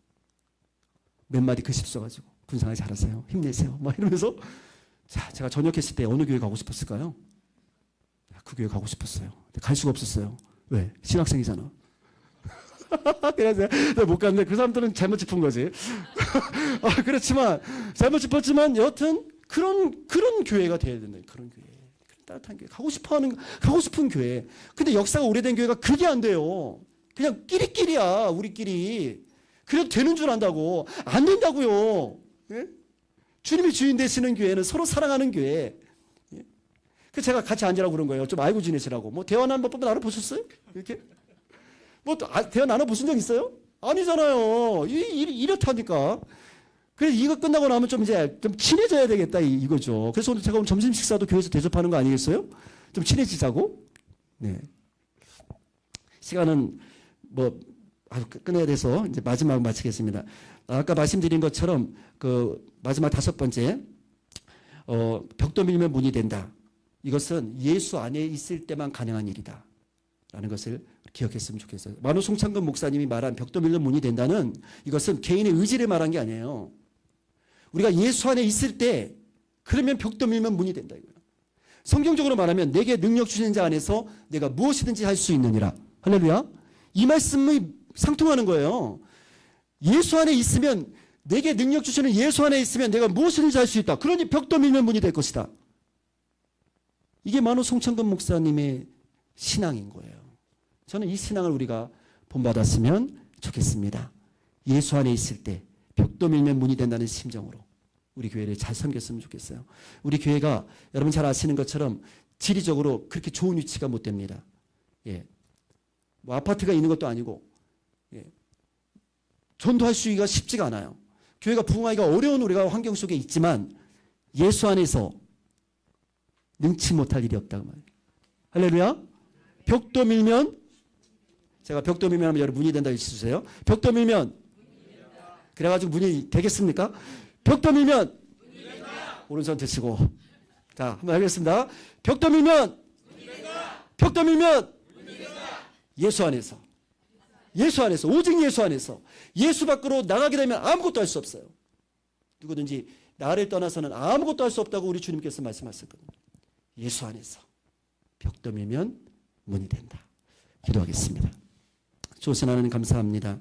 몇 마디 글씨 써가지고 군생활 잘하세요. 힘내세요. 막 이러면서 자, 제가 전역했을 때 어느 교회 가고 싶었을까요? 그 교회 가고 싶었어요. 근데 갈 수가 없었어요. 왜? 신학생이잖아. 그래서 내가 못 갔는데 그 사람들은 잘못 짚은 거지. 그렇지만 잘못 짚었지만 여튼 그런 교회가 돼야 된다. 그런 교회. 그런 따뜻한 교회. 가고 싶은 교회. 근데 역사가 오래된 교회가 그게 안 돼요. 그냥 끼리끼리야. 우리끼리. 그래도 되는 줄 안다고. 안 된다고요. 예? 주님이 주인 되시는 교회는 서로 사랑하는 교회. 예? 그 제가 같이 앉으라고 그런 거예요. 좀 알고 지내시라고. 뭐 대화 나눈 법도 나눠보셨어요? 이렇게? 뭐 대화 나눠보신 적 있어요? 아니잖아요. 이렇다니까. 그래서 이거 끝나고 나면 좀 이제 좀 친해져야 되겠다 이거죠. 그래서 오늘 제가 오늘 점심 식사도 교회에서 대접하는 거 아니겠어요? 좀 친해지자고. 네. 시간은 뭐 끝내야 돼서 이제 마지막 마치겠습니다. 아까 말씀드린 것처럼 그 마지막 5번째 벽도 밀면 문이 된다. 이것은 예수 안에 있을 때만 가능한 일이다. 라는 것을 기억했으면 좋겠어요. 만호 송창근 목사님이 말한 벽도 밀면 문이 된다는 이것은 개인의 의지를 말한 게 아니에요. 우리가 예수 안에 있을 때 그러면 벽도 밀면 문이 된다 이거예요. 성경적으로 말하면 내게 능력 주신 자 안에서 내가 무엇이든지 할 수 있느니라. 할렐루야. 이 말씀이 상통하는 거예요. 예수 안에 있으면 내게 능력 주시는 예수 안에 있으면 내가 무엇이든지 할 수 있다. 그러니 벽도 밀면 문이 될 것이다. 이게 만호 송창근 목사님의 신앙인 거예요. 저는 이 신앙을 우리가 본받았으면 좋겠습니다. 예수 안에 있을 때 벽도 밀면 문이 된다는 심정으로 우리 교회를 잘 섬겼으면 좋겠어요. 우리 교회가 여러분 잘 아시는 것처럼 지리적으로 그렇게 좋은 위치가 못 됩니다. 예. 뭐 아파트가 있는 것도 아니고 전도할 수가 쉽지가 않아요. 교회가 부흥하기가 어려운 우리가 환경 속에 있지만 예수 안에서 능치 못할 일이 없다고 말이에요. 할렐루야. 벽도 밀면 제가 벽도 밀면 하면 여러분 문이 된다고 해주세요. 벽도 밀면 그래가지고 문이 되겠습니까? 벽도 밀면 오른손 드시고 자 한번 하겠습니다. 벽도 밀면 벽도 밀면 예수 안에서 예수 안에서 오직 예수 안에서 예수 밖으로 나가게 되면 아무것도 할 수 없어요. 누구든지 나를 떠나서는 아무것도 할 수 없다고 우리 주님께서 말씀하셨거든요. 예수 안에서 벽도 밀면 문이 된다. 기도하겠습니다. 좋으신 하나님 감사합니다.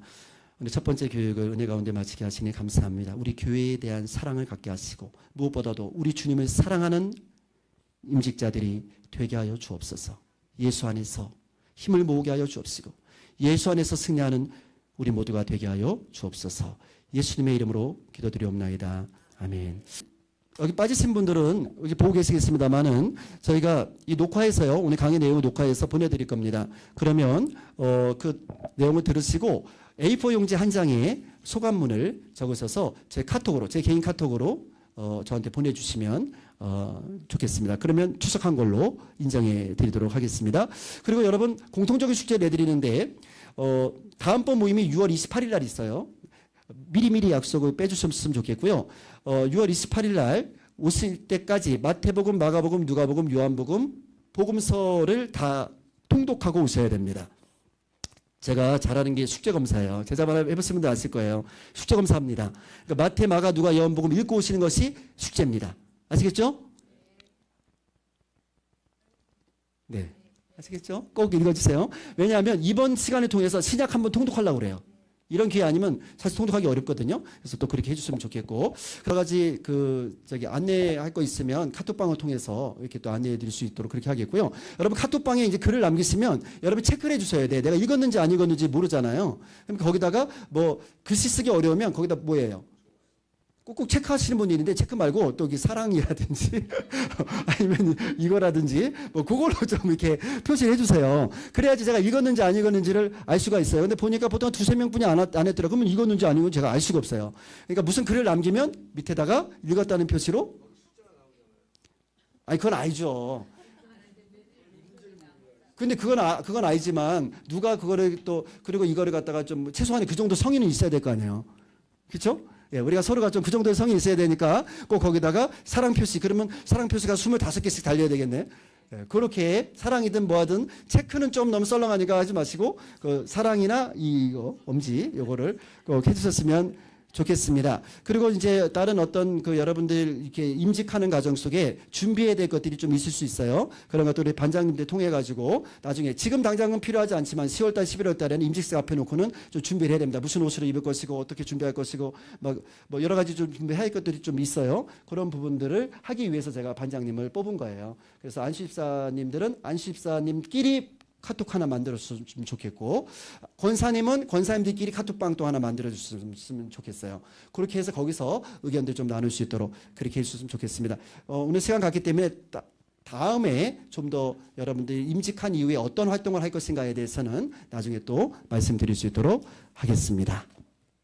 오늘 첫 번째 교육을 은혜 가운데 마치게 하시니 감사합니다. 우리 교회에 대한 사랑을 갖게 하시고 무엇보다도 우리 주님을 사랑하는 임직자들이 되게 하여 주옵소서. 예수 안에서 힘을 모으게 하여 주옵시고 예수 안에서 승리하는 우리 모두가 되게 하여 주옵소서. 예수님의 이름으로 기도드리옵나이다. 아멘. 여기 빠지신 분들은 여기 보고 계시겠습니다만은 저희가 이 녹화해서요. 오늘 강의 내용을 녹화해서 보내드릴 겁니다. 그러면 그 내용을 들으시고 A4 용지 한 장에 소감문을 적으셔서 제 카톡으로, 제 개인 카톡으로 저한테 보내주시면 좋겠습니다. 그러면 출석한 걸로 인정해 드리도록 하겠습니다. 그리고 여러분 공통적인 숙제를 내드리는데 다음번 모임이 6월 28일 날 있어요. 미리미리 약속을 빼주셨으면 좋겠고요. 6월 28일 날 오실 때까지 마태복음, 마가복음, 누가복음, 요한복음 복음서를 다 통독하고 오셔야 됩니다. 제가 잘하는 게 숙제검사예요. 제자반 해보신 분들 아실 거예요. 숙제검사입니다. 그러니까 마태, 마가, 누가, 요한복음 읽고 오시는 것이 숙제입니다. 아시겠죠? 네. 아시겠죠? 꼭 읽어주세요. 왜냐하면 이번 시간을 통해서 신약 한번 통독하려고 그래요. 이런 기회 아니면 사실 통독하기 어렵거든요. 그래서 또 그렇게 해주시면 좋겠고, 여러 가지 안내할 거 있으면 카톡방을 통해서 이렇게 또 안내해 드릴 수 있도록 그렇게 하겠고요. 여러분 카톡방에 이제 글을 남기시면 여러분 체크를 해 주셔야 돼. 내가 읽었는지 안 읽었는지 모르잖아요. 그럼 거기다가 뭐 글씨 쓰기 어려우면 거기다 뭐예요? 꾹꾹 체크하시는 분이 있는데 체크 말고 또 사랑이라든지 아니면 이거라든지 뭐 그걸로 좀 이렇게 표시를 해주세요. 그래야지 제가 읽었는지 안 읽었는지를 알 수가 있어요. 근데 보니까 보통 두세 명뿐이 안 했더라. 그러면 읽었는지 안 읽었는지 제가 알 수가 없어요. 그러니까 무슨 글을 남기면 밑에다가 읽었다는 표시로 아니 그건 알죠. 근데 그건 알지만 누가 그거를 또 그리고 이거를 갖다가 좀 최소한 그 정도 성의는 있어야 될 거 아니에요. 그렇죠? 예, 우리가 서로가 좀 그 정도의 성이 있어야 되니까 꼭 거기다가 사랑 표시, 그러면 사랑 표시가 25개씩 달려야 되겠네. 예, 그렇게 사랑이든 뭐하든 체크는 좀 너무 썰렁하니까 하지 마시고 그 사랑이나 이거 엄지 요거를 꼭 해주셨으면 좋겠습니다. 그리고 이제 다른 어떤 여러분들 이렇게 임직하는 과정 속에 준비해야 될 것들이 좀 있을 수 있어요. 그런 것들을 반장님들 통해 가지고 나중에 지금 당장은 필요하지 않지만 10월달, 11월달에는 임직세 앞에 놓고는 좀 준비를 해야 됩니다. 무슨 옷을 입을 것이고 어떻게 준비할 것이고 뭐 여러 가지 좀 준비해야 할 것들이 좀 있어요. 그런 부분들을 하기 위해서 제가 반장님을 뽑은 거예요. 그래서 안수집사님들은 안수집사님끼리 카톡 하나 만들어주시면 좋겠고, 권사님은 권사님들끼리 카톡방 또 하나 만들어주시면 좋겠어요. 그렇게 해서 거기서 의견들 좀 나눌 수 있도록 그렇게 해주셨으면 좋겠습니다. 오늘 시간 갔기 때문에 다음에 좀 더 여러분들이 임직한 이후에 어떤 활동을 할 것인가에 대해서는 나중에 또 말씀드릴 수 있도록 하겠습니다.